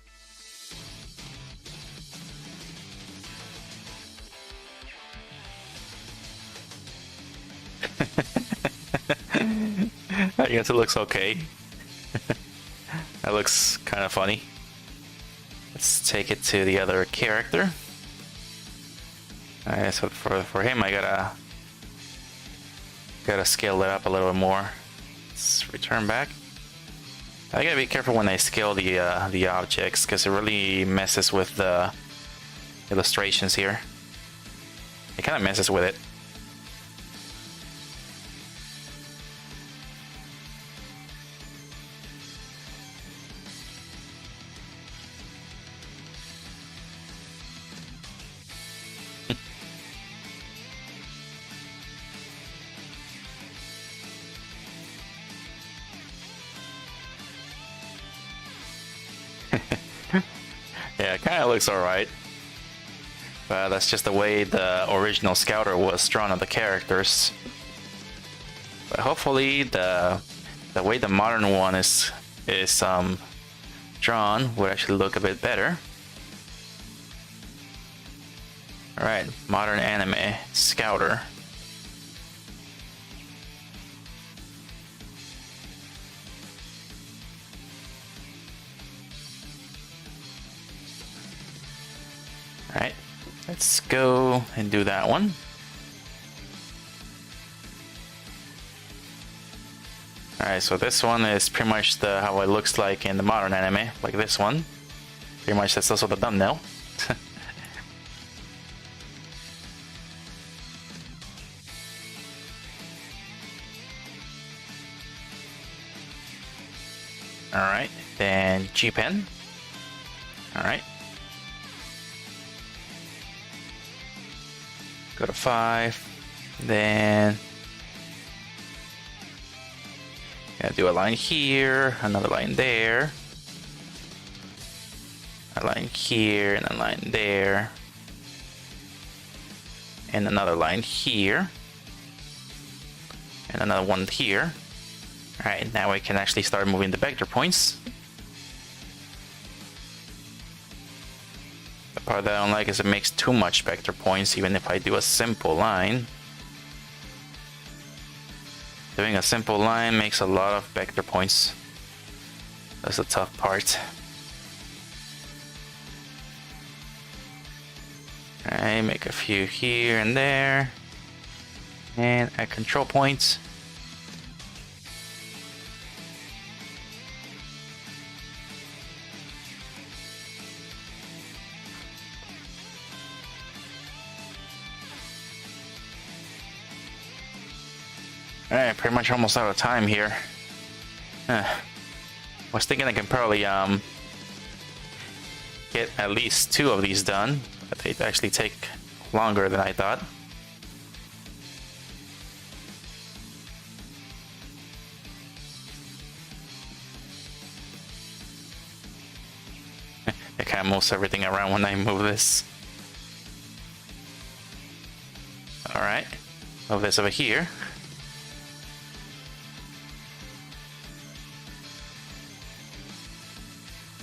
I guess it looks okay. That looks kind of funny. Let's take it to the other character. Alright, so for him I gotta scale it up a little bit more. Let's return back. I gotta be careful when I scale the objects, because it really messes with the illustrations here. It kind of messes with it. Yeah, it kind of looks alright. But that's just the way the original Scouter was drawn on the characters. But hopefully the way the modern one is drawn would actually look a bit better. Alright, modern anime Scouter. Alright, let's go and do that one. Alright, so this one is pretty much how it looks like in the modern anime, like this one. Pretty much that's also the thumbnail. Alright, then G-Pen. Alright. Go to 5, then gotta do a line here, another line there, a line here, and a line there, and another line here, and another one here. Alright, now we can actually start moving the vector points. The part that I don't like is it makes too much vector points, even if I do a simple line. Doing a simple line makes a lot of vector points. That's the tough part. Alright, make a few here and there. And add control points. Alright, pretty much almost out of time here. Was thinking I can probably get at least 2 of these done, but they actually take longer than I thought. It kind of moves everything around when I move this. Alright, move this over here.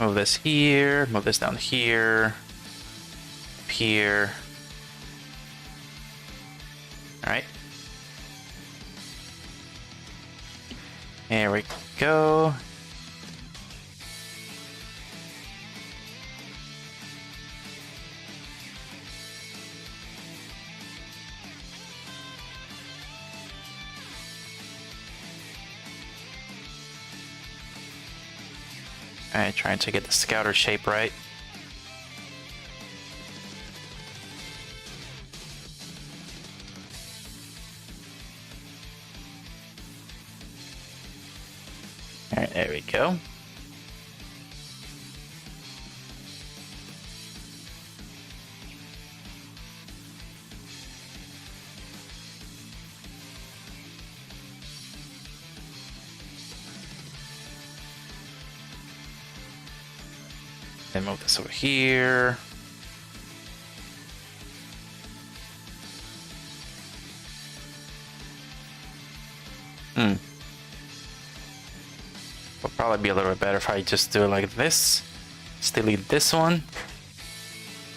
Move this here, move this down here, up here. Alright. There we go. Alright, trying to get the Scouter shape right. Alright, there we go. Then move this over here. Will probably be a little bit better if I just do it like this. Let's delete this one.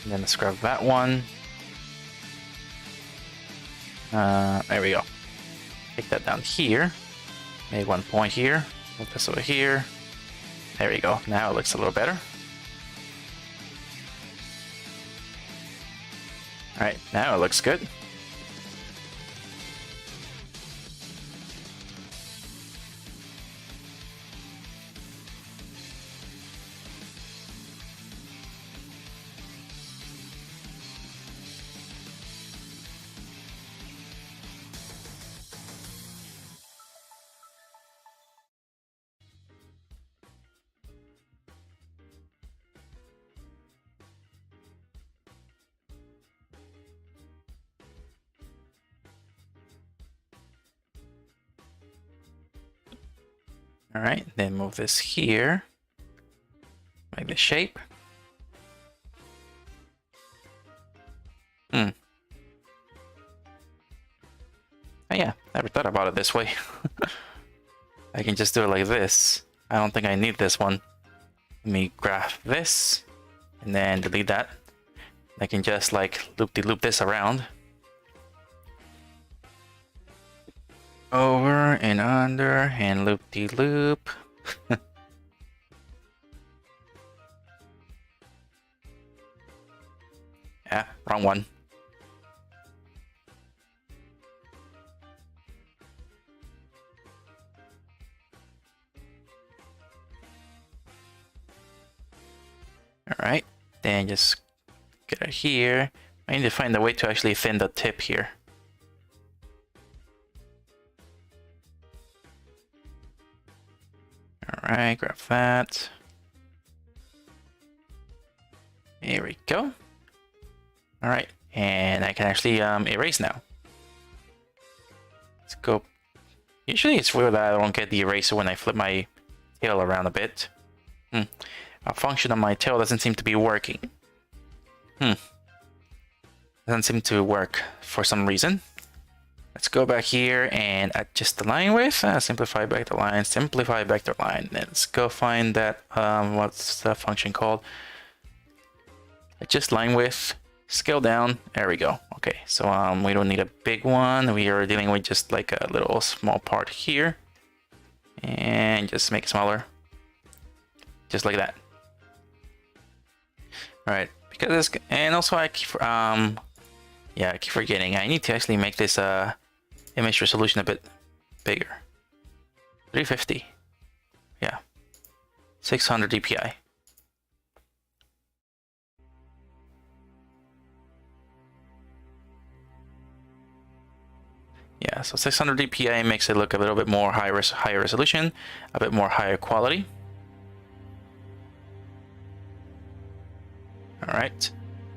And then let's grab that one. There we go. Take that down here. Make 1 point here. Move this over here. There we go. Now it looks a little better. Alright, now it looks good. All right, then move this here. Make the shape. Oh yeah, never thought about it this way. I can just do it like this. I don't think I need this one. Let me grab this and then delete that. I can just like loop-de-loop this around. Over and under and loop-de-loop. Yeah, wrong one. Alright, then just get it here. I need to find a way to actually thin the tip here. Alright, grab that. Here we go. Alright, and I can actually erase now. Let's go. Usually it's weird that I don't get the eraser when I flip my tail around a bit. A function on my tail doesn't seem to be working. Doesn't seem to work for some reason. Let's go back here and adjust the line width. Simplify back the line, simplify back the line. Let's go find that, what's the function called? Adjust line width, scale down, there we go. Okay, so we don't need a big one. We are dealing with just like a little small part here. And just make it smaller. Just like that. Alright, because this, and also I keep, yeah, I keep forgetting. I need to actually make this image resolution a bit bigger. 350. Yeah. 600 dpi. Yeah, so 600 dpi makes it look a little bit more higher resolution, a bit more higher quality. All right,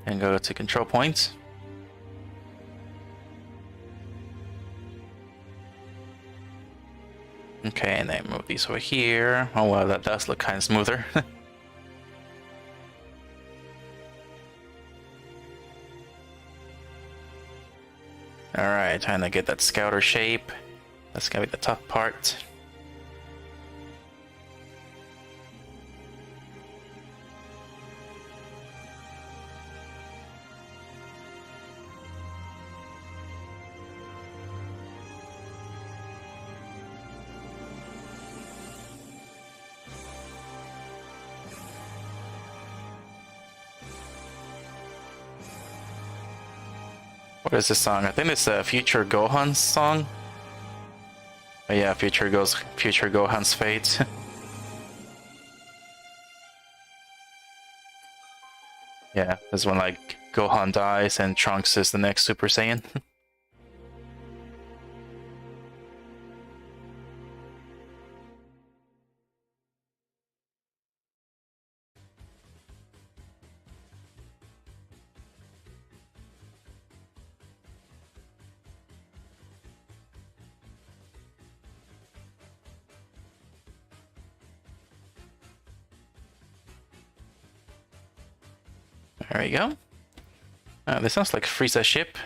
and go to control points. Okay, and then move these over here. Oh well, that does look kind of smoother. Alright, trying to get that scouter shape. That's gonna be the top part. What is this song? I think it's a Future Gohan's song. Oh yeah, Future Gohan's Fate. Yeah, this one like Gohan dies and Trunks is the next Super Saiyan. There we go. This sounds like Frieza's ship.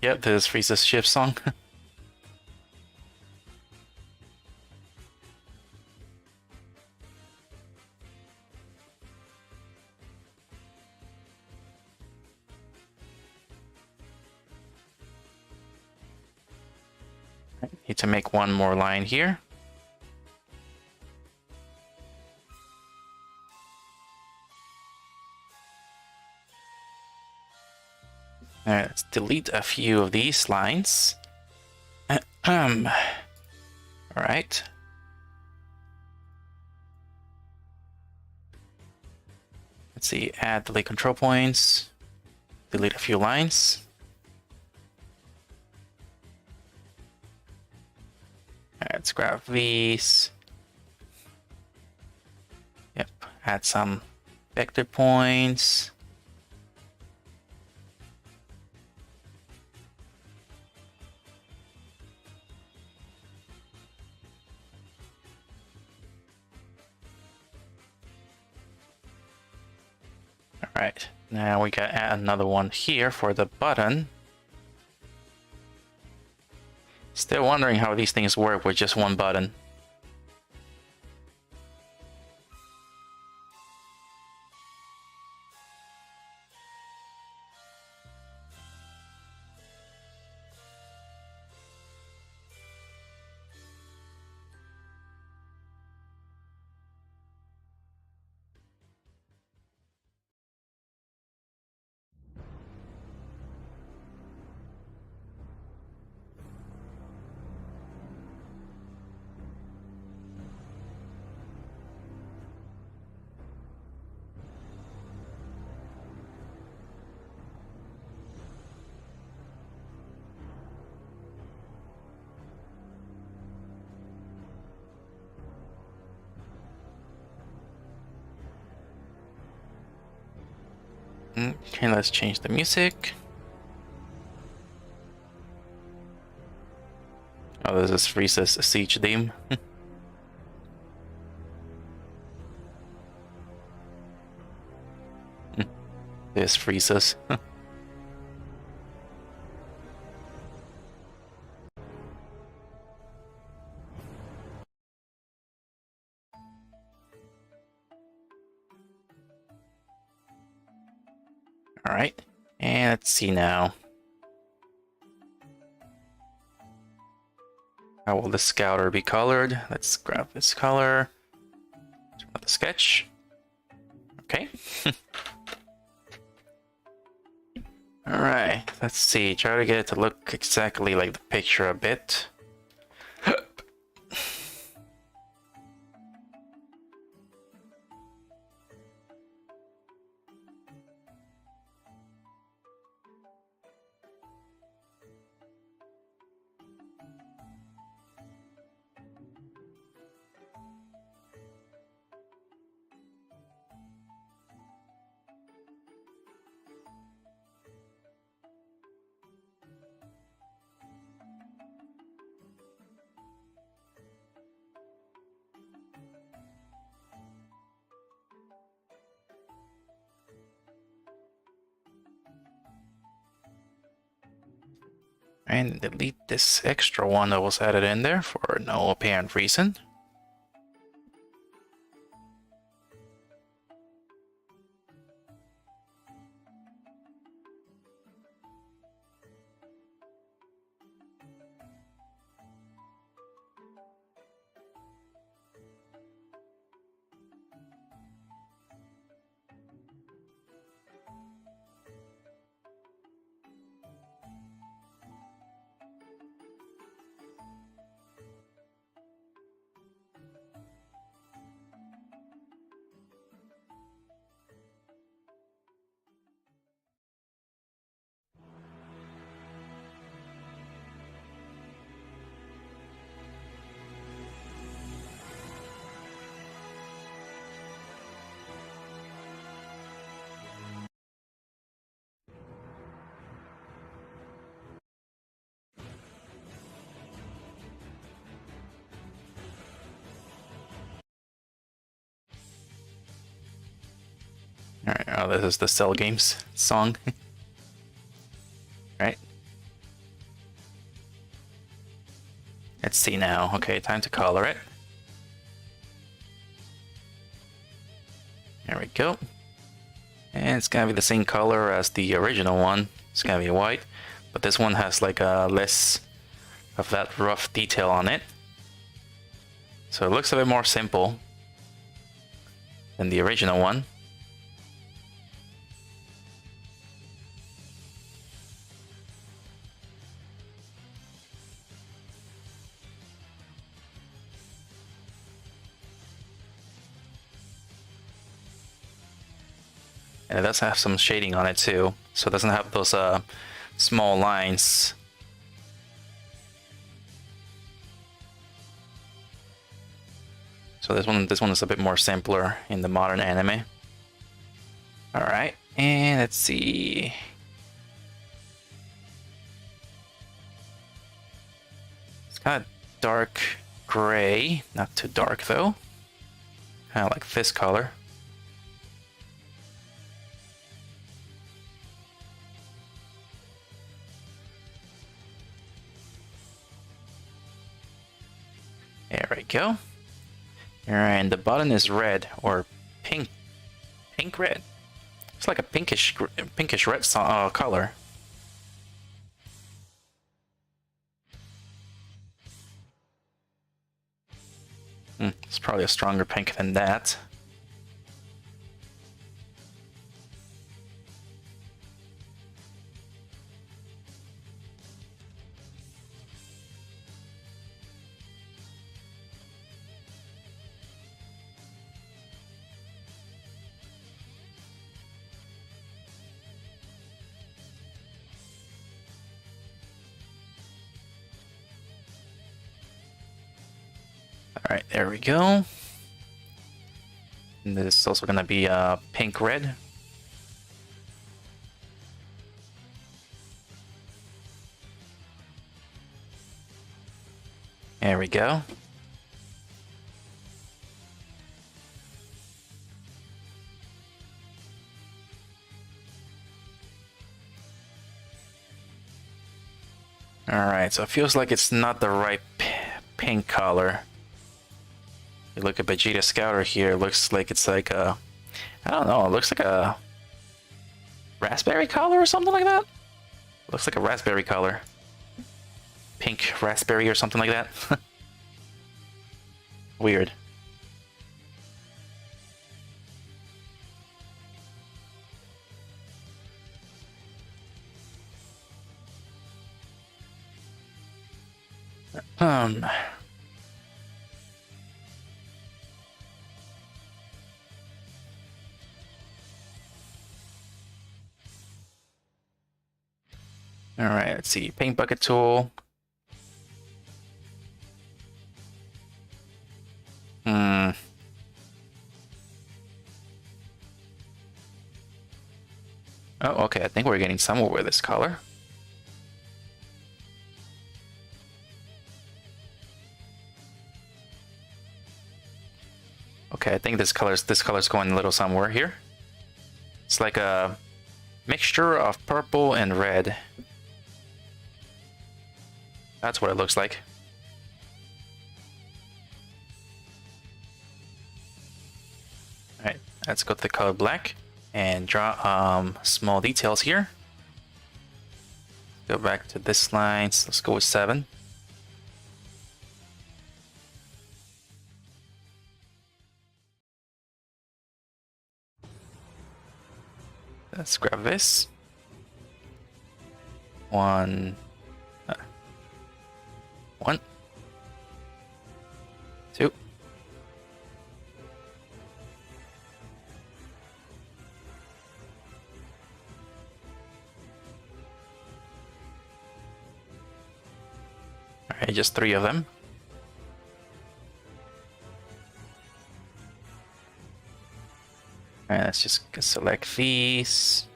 Yep, this is Frieza's ship song. Need to make one more line here. Alright, let's delete a few of these lines. Alright. Let's see, add delete control points. Delete a few lines. Alright, let's grab these. Yep, add some vector points. Alright, now we gotta add another one here for the button. Still wondering how these things work with just one button. Okay, let's change the music. Oh, this is Frieza's siege theme. This Frieza's. Alright, and let's see now. How will the scouter be colored? Let's grab this color. Turn on the sketch. Okay. Alright, let's see. Try to get it to look exactly like the picture a bit. And delete this extra one that was added in there for no apparent reason. Alright, oh, this is the Cell Games song. Right. Let's see now. Okay, time to color it. There we go. And it's gonna be the same color as the original one. It's gonna be white, but this one has like a less of that rough detail on it. So it looks a bit more simple than the original one. And it does have some shading on it too, so it doesn't have those small lines. So this one is a bit more simpler in the modern anime. All right, and let's see. It's kind of dark gray, not too dark though. Kind of like this color. There we go. And the button is red or pink. Pink red. It's like a pinkish red color. It's probably a stronger pink than that. Alright, there we go. And this is also gonna be pink red. There we go. Alright, so it feels like it's not the right pink color. You look at Vegeta Scouter here, it looks like it's like a, I don't know, it looks like a raspberry color or something like that? Looks like a raspberry color. Pink raspberry or something like that. Weird. Alright, let's see. Paint bucket tool. Oh, okay, I think we're getting somewhere with this color. Okay, I think this color's going a little somewhere here. It's like a mixture of purple and red. That's what it looks like. Alright, let's go to the color black and draw small details here. Go back to this line, so let's go with 7. Let's grab this. 1, 2. Alright, just 3 of them. Alright, let's just select these.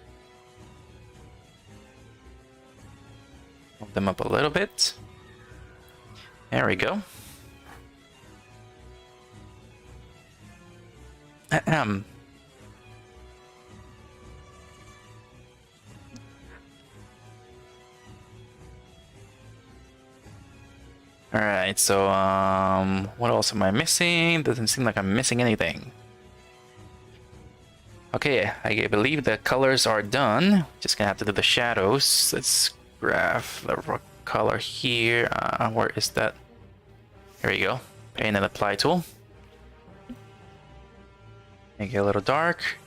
Move them up a little bit. There we go. Alright, so what else am I missing? Doesn't seem like I'm missing anything. Okay, I believe the colors are done. Just gonna have to do the shadows. Let's grab the color here. Where is that? Here we go. Paint and apply tool. Make it a little dark.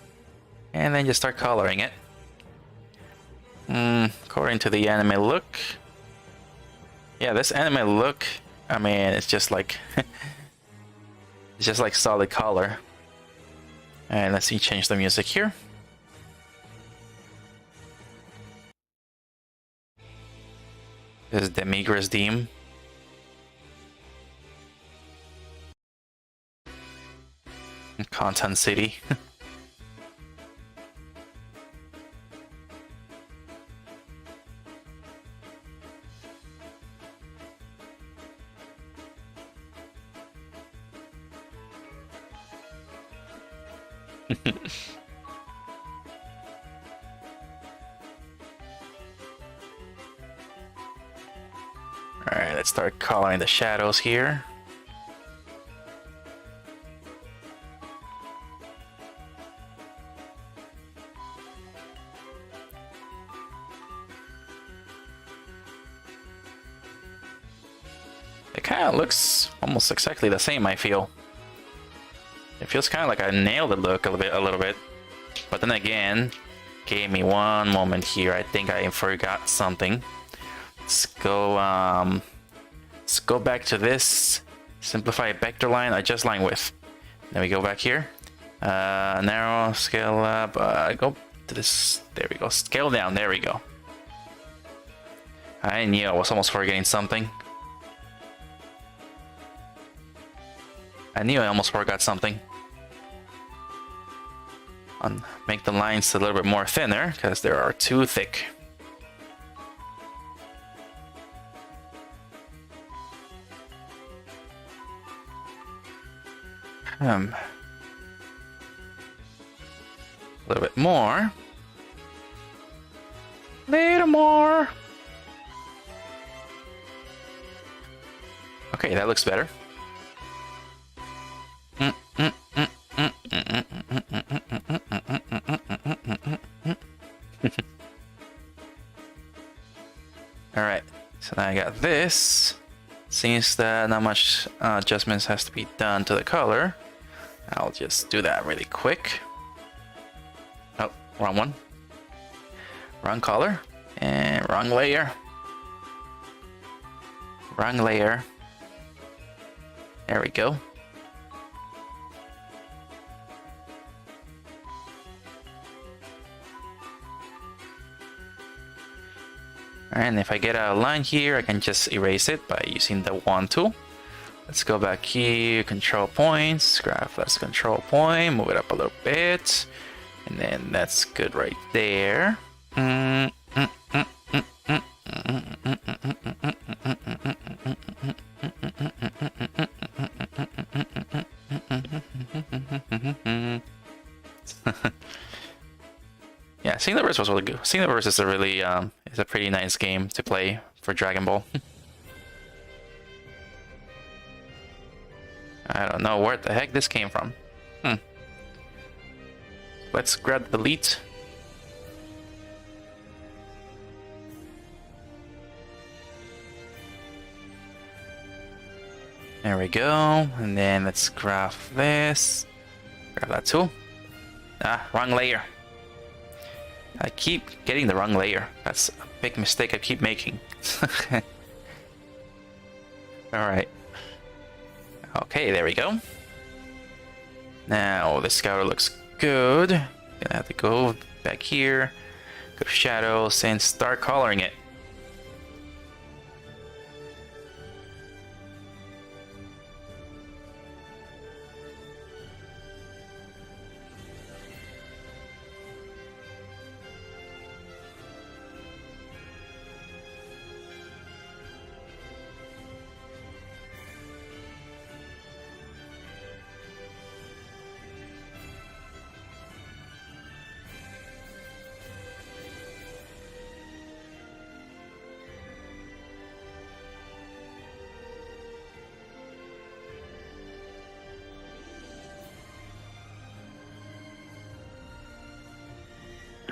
And then just start coloring it. According to the anime look. Yeah, this anime look, I mean, it's just like it's just like solid color. And let's see, change the music here. This is Demigra's theme. Content City. Alright, let's start coloring the shadows here. It kind of looks almost exactly the same, I feel. It feels kind of like I nailed the look a little bit. But then again, give me one moment here. I think I forgot something. Let's go back to this. Simplify vector line, adjust line width. Then we go back here. Narrow, scale up, go to this. There we go. Scale down. There we go. I knew I was almost forgetting something. I knew I almost forgot something. Make the lines a little bit more thinner because they are too thick. A little bit more. Little more. Okay, that looks better. Alright, so now I got this. Seems that not much adjustments has to be done to the color. I'll just do that really quick. Oh, wrong one. Wrong color. And wrong layer. Wrong layer. There we go. And if I get a line here, I can just erase it by using the wand tool. Let's go back here, control points, graph, let's control point, move it up a little bit. And then that's good right there. Yeah, Xenoverse was really good. Xenoverse is a really is a pretty nice game to play for Dragon Ball. I don't know where the heck this came from. Let's grab delete. There we go. And then let's graph this. Grab that too. Ah, wrong layer. I keep getting the wrong layer. That's a big mistake I keep making. Alright. Okay, there we go. Now the scouter looks good. Gonna have to go back here, go to shadows, and start coloring it.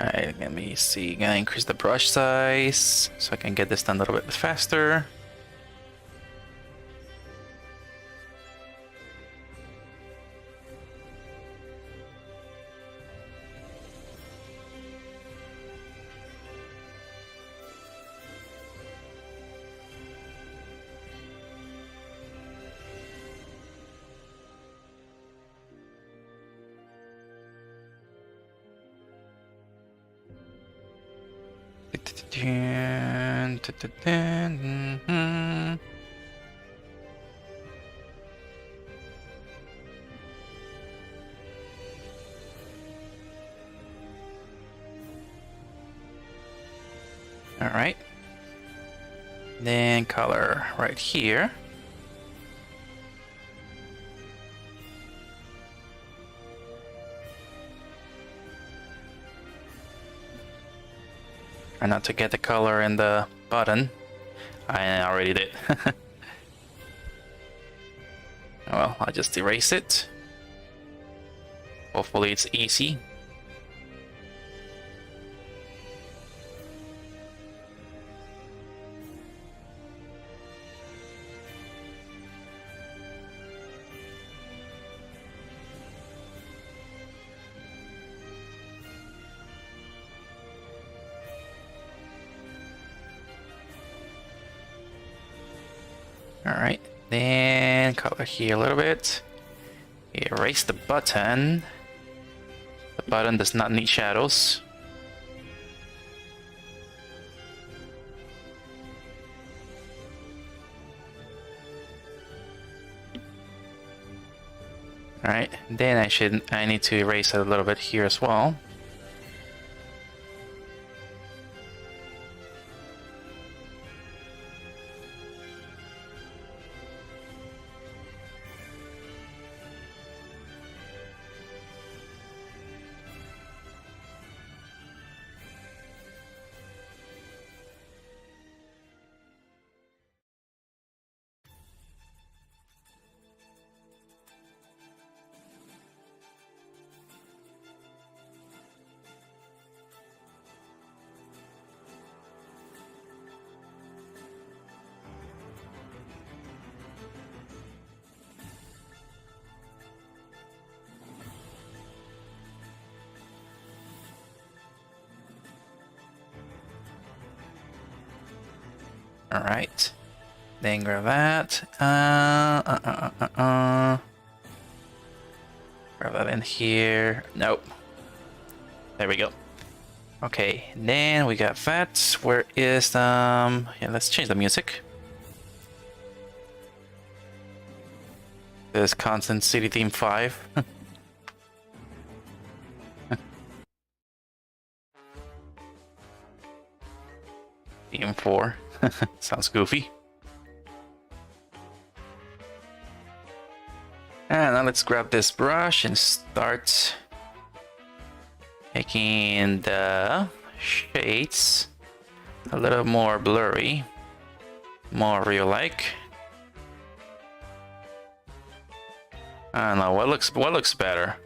Alright, let me see. Gonna increase the brush size so I can get this done a little bit faster. All right. Then color right here. And not to get the color in the button. I already did. Well, I'll just erase it. Hopefully it's easy. Alright, then color here a little bit. Erase the button. The button does not need shadows. Alright, then I need to erase it a little bit here as well. Alright, then grab that. Grab that in here. Nope. There we go. Okay, then we got that. Where is yeah, let's change the music. This Constant City Theme 5. Theme 4. Sounds goofy. And now let's grab this brush and start making the shades a little more blurry, more real-like. I don't know what looks better.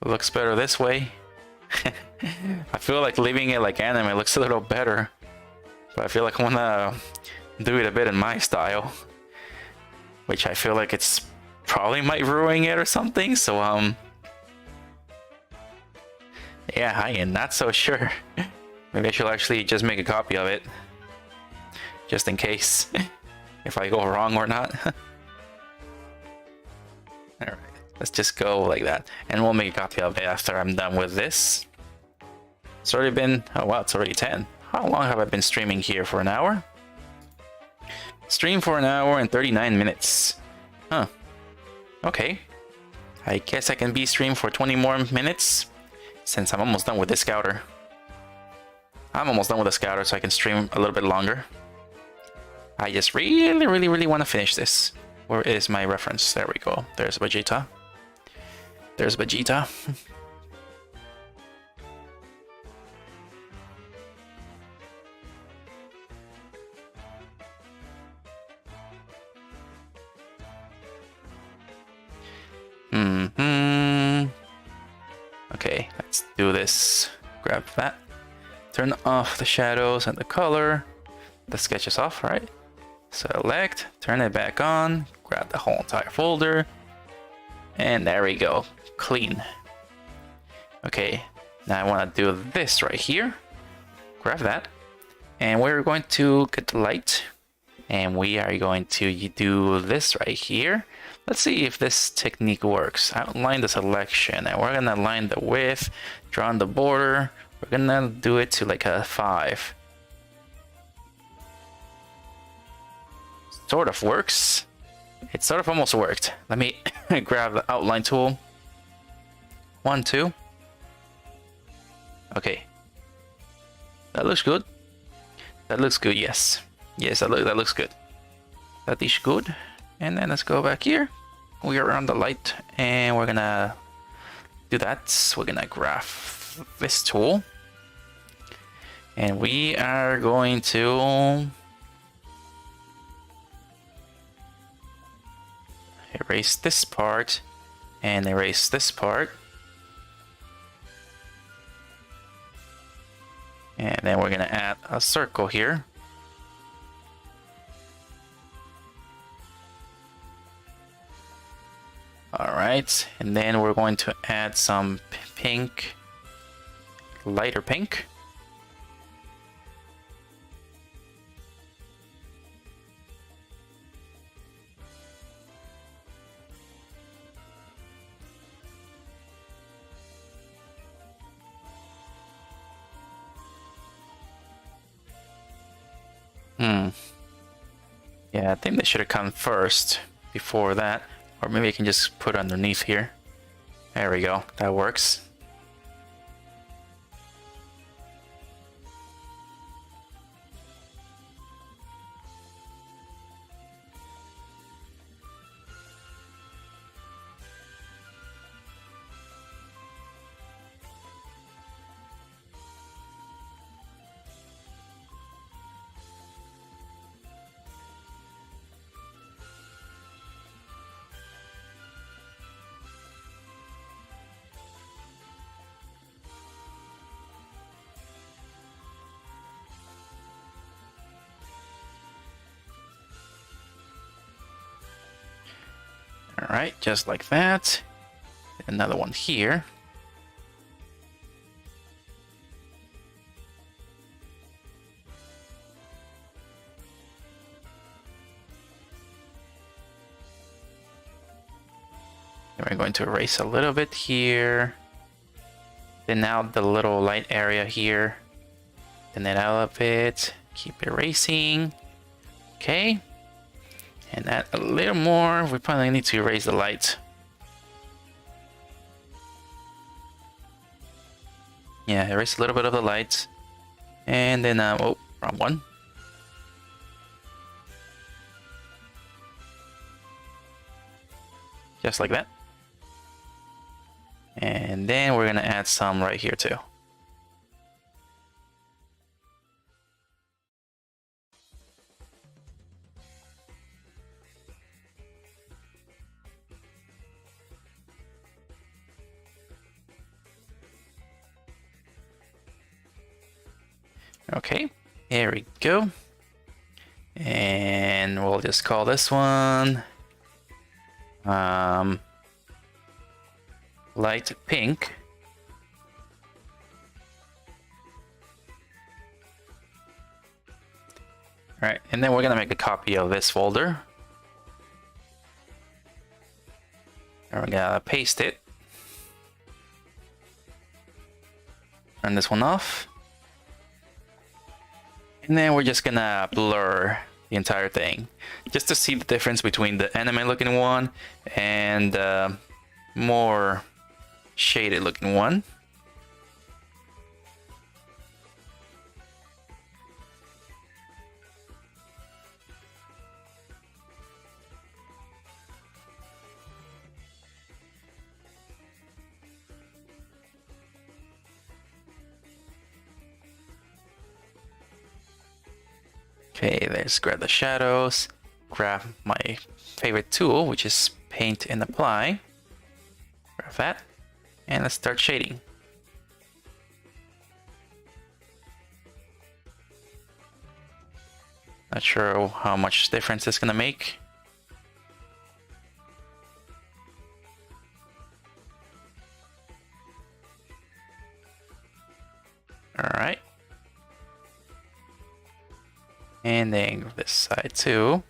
It looks better this way. I feel like leaving it like anime looks a little better. But I feel like I wanna do it a bit in my style, which I feel like it's probably might ruin it or something. So yeah, I am not so sure. Maybe I should actually just make a copy of it, just in case if I go wrong or not. All right, let's just go like that, and we'll make a copy of it after I'm done with this. It's already been, oh wow, it's already 10. How long have I been streaming here? For an hour? Stream for an hour and 39 minutes. Huh. Okay. I guess I can be streamed for 20 more minutes, since I'm almost done with this scouter. I'm almost done with the scouter, so I can stream a little bit longer. I just really want to finish this. Where is my reference? There we go. There's Vegeta. There's Vegeta. Okay, let's do this. Grab that. Turn off the shadows and the color. The sketch is off, right? Select, turn it back on, grab the whole entire folder, and there we go. Clean. Okay, now I want to do this right here. Grab that, and we're going to get the light, and we are going to do this right here. Let's see if this technique works. Outline the selection, and we're gonna align the width, draw on the border. We're gonna do it to like a 5. Sort of works. It sort of almost worked. Let me grab the outline tool. 1, 2. Okay. That looks good. That looks good, yes. Yes, that looks good. That is good. And then let's go back here. We are on the light, and we're gonna do that. We're gonna graph this tool, and we are going to erase this part and erase this part, and then we're gonna add a circle here. Alright, and then we're going to add some pink, lighter pink. Yeah, I think they should have come first before that. Or maybe I can just put underneath here. There we go. That works. Alright, just like that. Another one here. And we're going to erase a little bit here. Then now the little light area here. Then it out of it. Keep erasing. Okay. And add a little more. We probably need to erase the light. Yeah, erase a little bit of the light. And then, oh, wrong one. Just like that. And then we're gonna add some right here too. Okay, here we go. And we'll just call this one light pink. All right, and then we're gonna make a copy of this folder. And we're gonna paste it. Turn this one off. And then we're just gonna blur the entire thing, just to see the difference between the anime looking one and the more shaded looking one. Okay, let's grab the shadows, grab my favorite tool, which is paint and apply. Grab that, and let's start shading. Not sure how much difference it's gonna make. All right. And then this side too.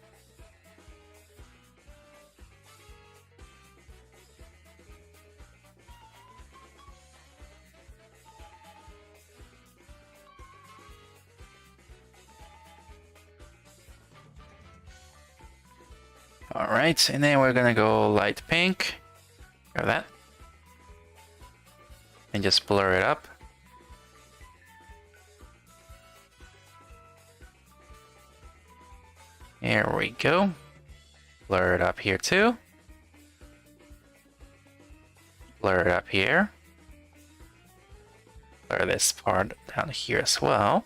All right, and then we're gonna go light pink. Grab that. And just blur it up. Here we go. Blur it up here too. Blur it up here. Blur this part down here as well.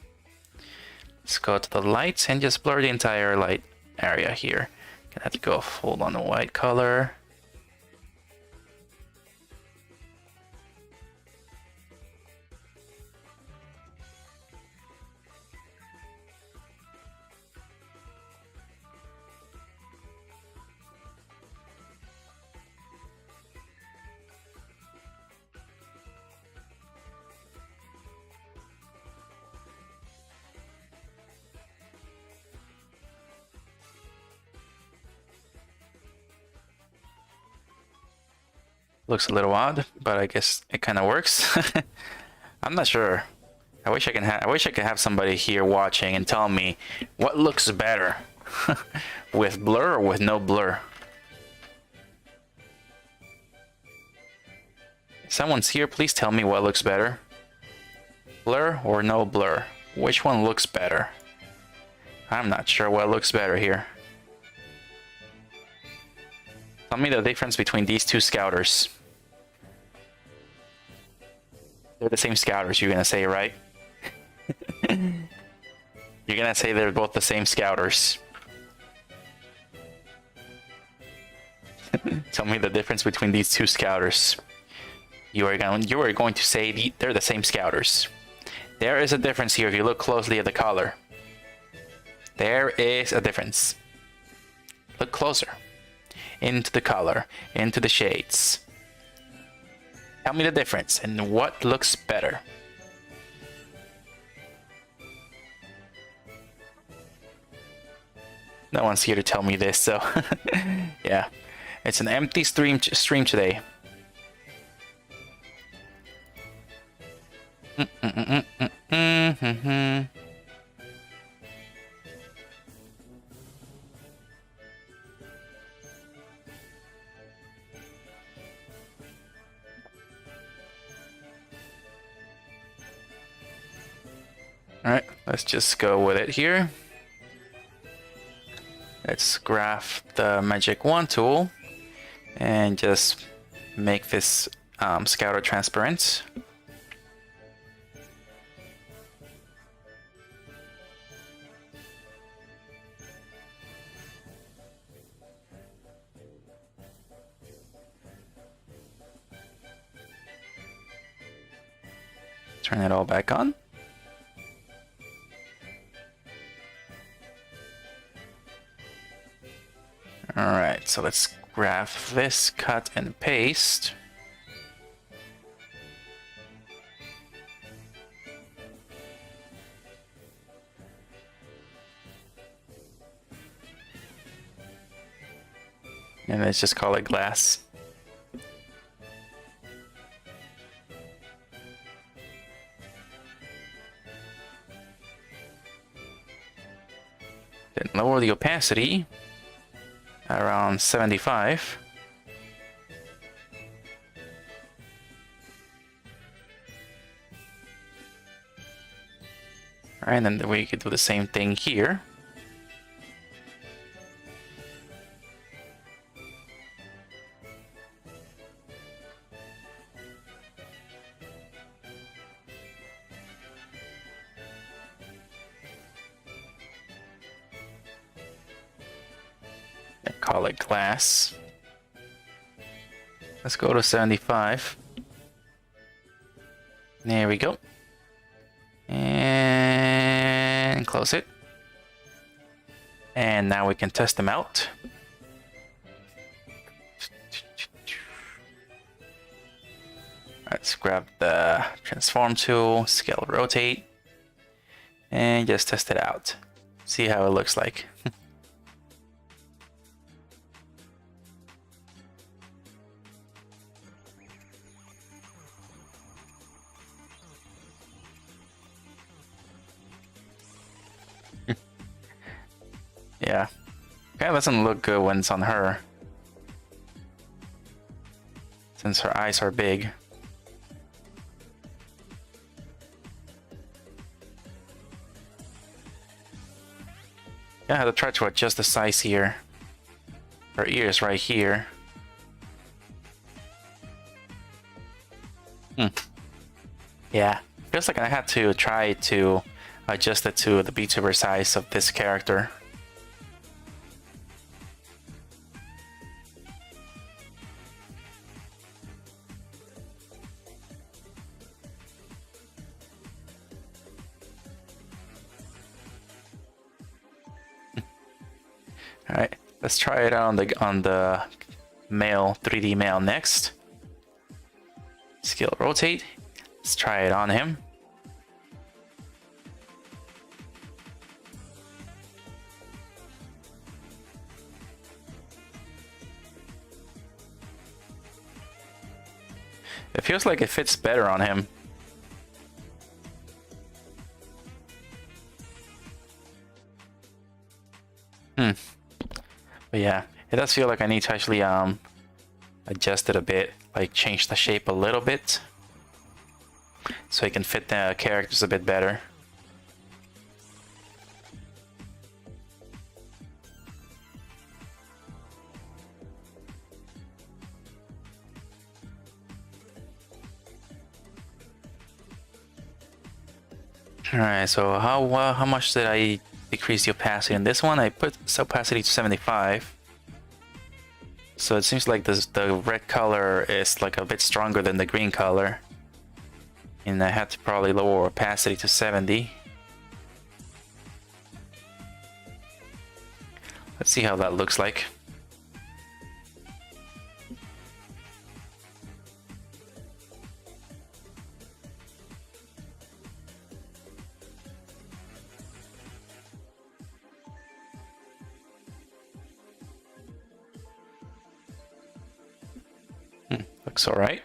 Let's go to the lights and just blur the entire light area here. Gonna have to go full on the white color. Looks a little odd, but I guess it kind of works. I'm not sure I wish I could have somebody here watching and tell me what looks better, with blur or with no blur. If someone's here, please tell me what looks better. Blur or no blur? Which one looks better? I'm not sure what looks better here. Tell me the difference between these two scouters. They're the same scouters, you're gonna say, right? You're gonna say they're both the same scouters. Tell me the difference between these two scouters. You are going to say they're the same scouters. There is a difference here if you look closely at the color. There is a difference. Look closer. Into the color, into the shades. Tell me the difference and what looks better. No one's here to tell me this, so yeah. It's an empty stream today. Alright, let's just go with it here. Let's graph the magic wand tool and just make this scouter transparent. Turn it all back on. Alright, so let's graph this, cut and paste. And let's just call it glass. Then lower the opacity around 75. Alright, and then we could do the same thing here. Call it glass. Let's go to 75. There we go. And close it. And now we can test them out. Let's grab the transform tool, scale rotate, and just test it out. See how it looks like. Yeah, kind of doesn't look good when it's on her, since her eyes are big. Yeah, I have to try to adjust the size here. Her ears right here. Yeah, feels like I had to try to adjust it to the VTuber size of this character. Alright, let's try it on the male, 3D male next. Scale rotate. Let's try it on him. It feels like it fits better on him. But yeah, it does feel like I need to actually adjust it a bit, like change the shape a little bit so it can fit the characters a bit better. Alright, so how much did I decrease the opacity in this one? I put opacity to 75. So it seems like the red color is like a bit stronger than the green color. And I had to probably lower opacity to 70. Let's see how that looks like. Looks alright.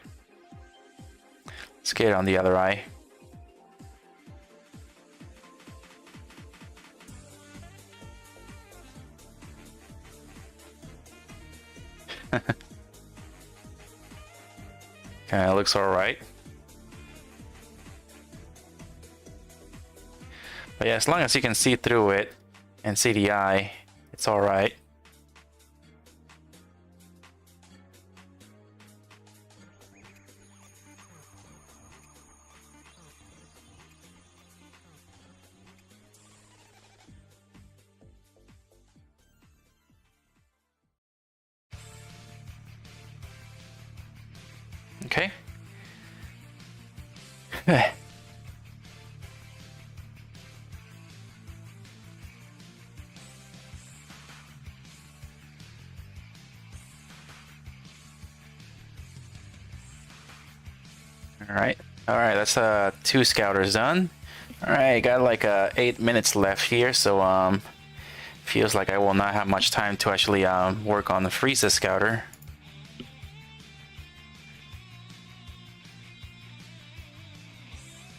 Let's get it on the other eye. Kinda looks alright. But yeah, as long as you can see through it and see the eye, it's alright. Okay. Alright, that's 2 scouters done. Alright, got like 8 minutes left here, so feels like I will not have much time to actually work on the Frieza scouter.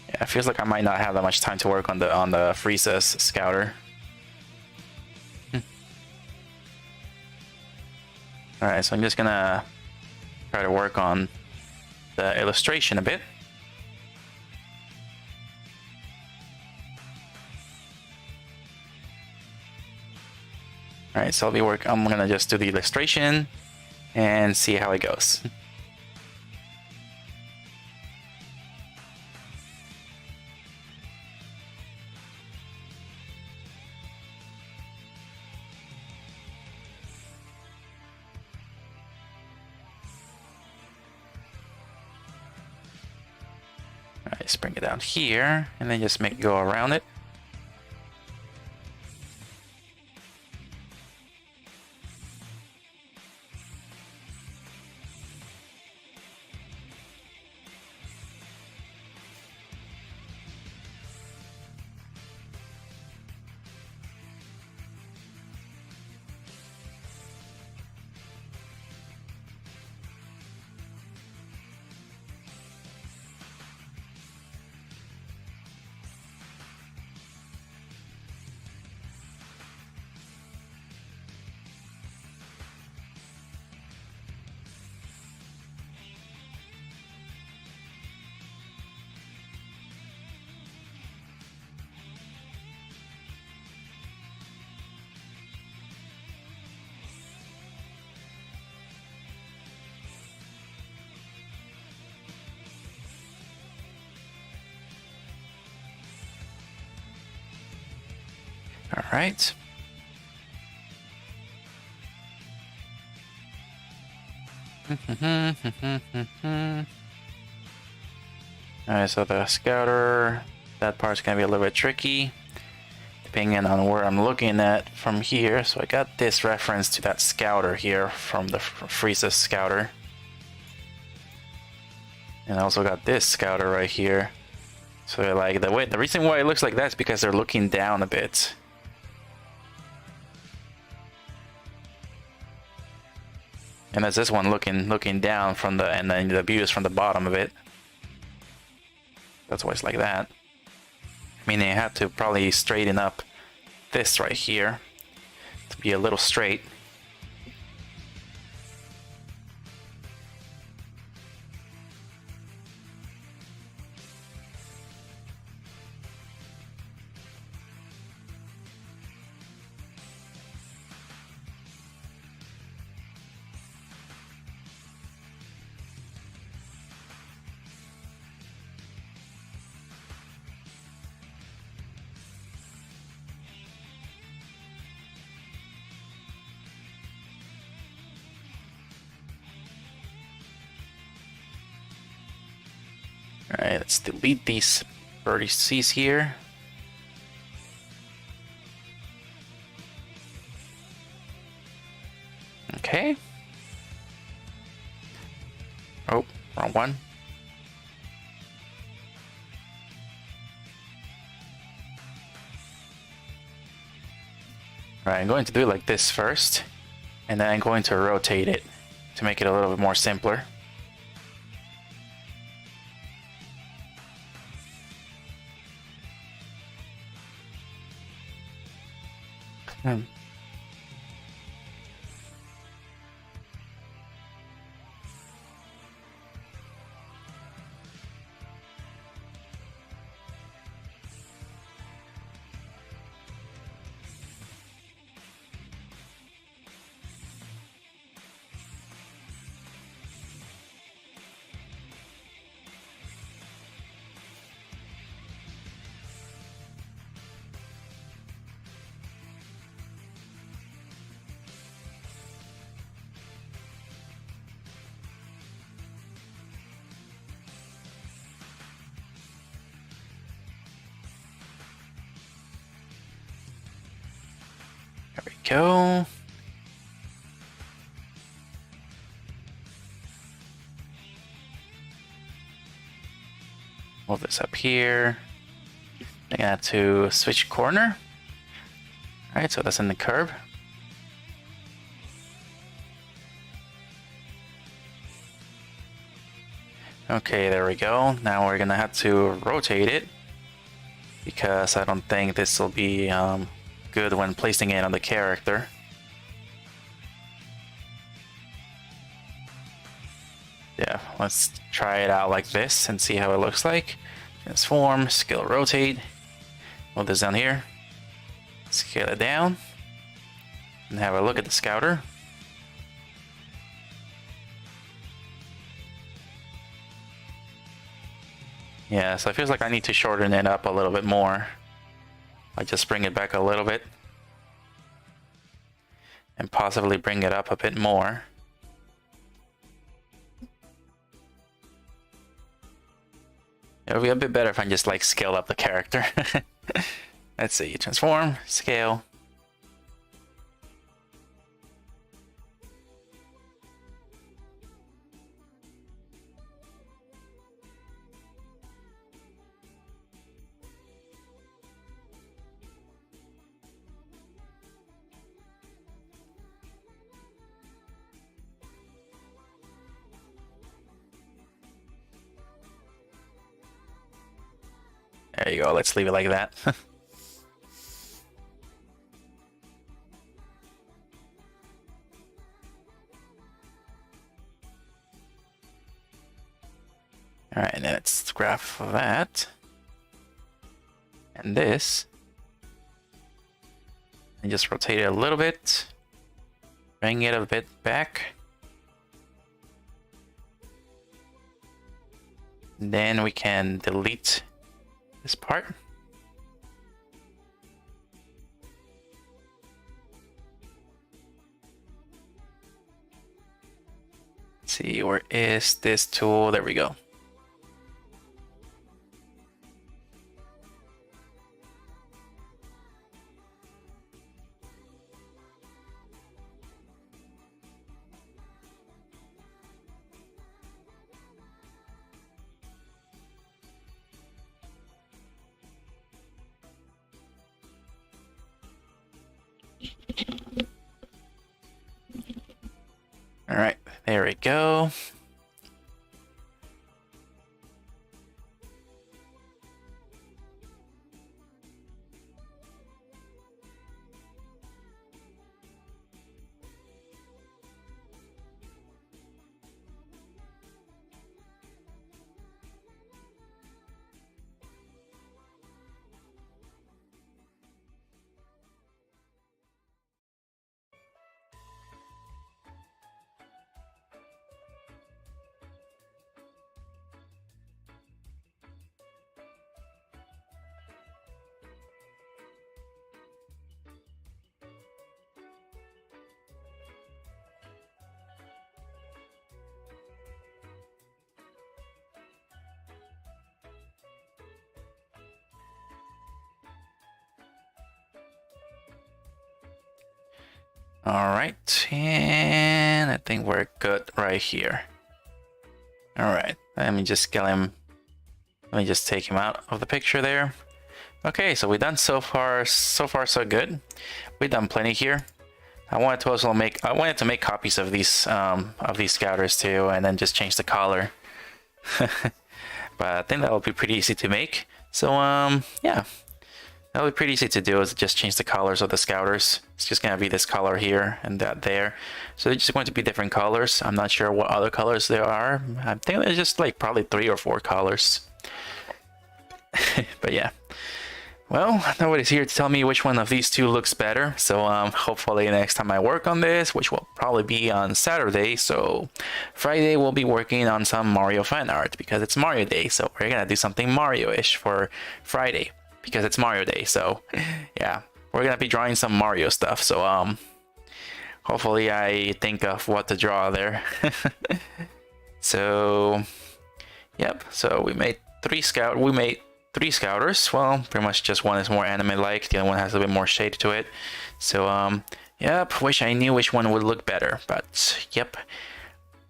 Yeah, it feels like I might not have that much time to work on the Frieza scouter. Alright, so I'm just gonna try to work on the illustration a bit. Alright, so I'm gonna just do the illustration and see how it goes. Alright, just bring it down here and then just make it go around it. All right. Alright, so the scouter, that part's gonna be a little bit tricky depending on where I'm looking at from here. So I got this reference to that scouter here from the Frieza scouter. And I also got this scouter right here. So like the reason why it looks like that is because they're looking down a bit. And there's this one looking down from the, and then the view is from the bottom of it. That's why it's like that. I mean, they have to probably straighten up this right here to be a little straight. Alright, let's delete these vertices here. Okay. Oh, wrong one. Alright, I'm going to do it like this first, and then I'm going to rotate it to make it a little bit more simpler. There we go. Move this up here. I'm gonna have to switch corner. Alright, so that's in the curve. Okay, there we go. Now we're gonna have to rotate it, because I don't think this will be good when placing it on the character. Yeah, let's try it out like this and see how it looks like. Transform, scale, rotate. Move this down here. Scale it down. And have a look at the scouter. Yeah, so it feels like I need to shorten it up a little bit more. I just bring it back a little bit. And possibly bring it up a bit more. It would be a bit better if I just like scale up the character. Let's see, transform, scale. There you go, let's leave it like that. Alright, and then let's graph that. And this. And just rotate it a little bit. Bring it a bit back. Then we can delete this part. Let's see, where is this tool? There we go. All right, there we go. Alright, and I think we're good right here. Alright, let me just get him. Let me just take him out of the picture there. Okay, so we've done so far so good. We've done plenty here. I wanted to make copies of these scouters too, and then just change the color. But I think that will be pretty easy to make. So yeah, that'll be pretty easy to do, is just change the colors of the scouters. It's just gonna be this color here and that there. So they're just going to be different colors. I'm not sure what other colors there are. I think there's just like probably 3 or 4 colors. But yeah. Well, nobody's here to tell me which one of these two looks better. So hopefully next time I work on this, which will probably be on Saturday. So Friday we'll be working on some Mario fan art because it's Mario Day. So we're gonna do something Mario-ish for Friday because it's Mario Day. So yeah, we're gonna be drawing some Mario stuff. So hopefully I think of what to draw there. So yep. So we made 3 scouters. Well, pretty much just one is more anime-like, the other one has a bit more shade to it. So, yep, wish I knew which one would look better, but yep.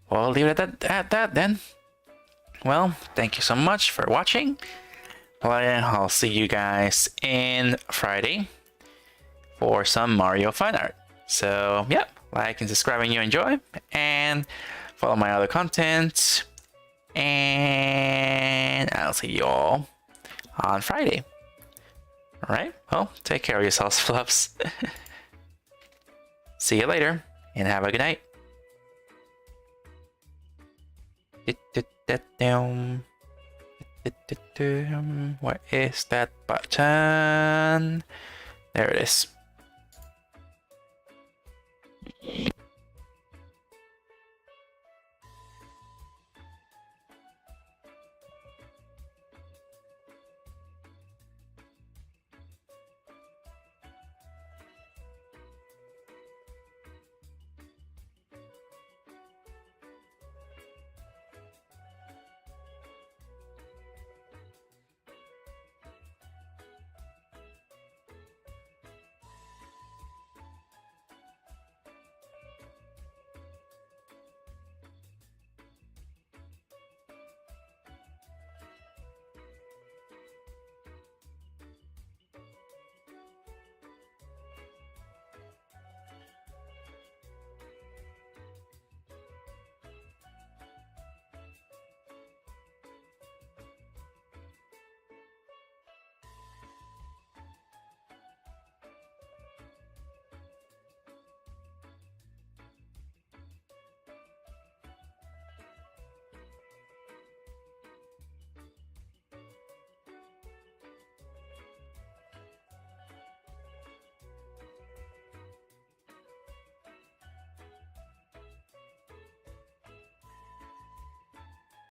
Well, I'll leave it at that then. Well, thank you so much for watching. Well, I'll see you guys in Friday for some Mario fan art. So, yep, like and subscribe when you enjoy, and follow my other content. And I'll see you all on Friday. Alright, well, take care of yourselves, Fluffs. See you later, and have a good night. Where is that button? There it is.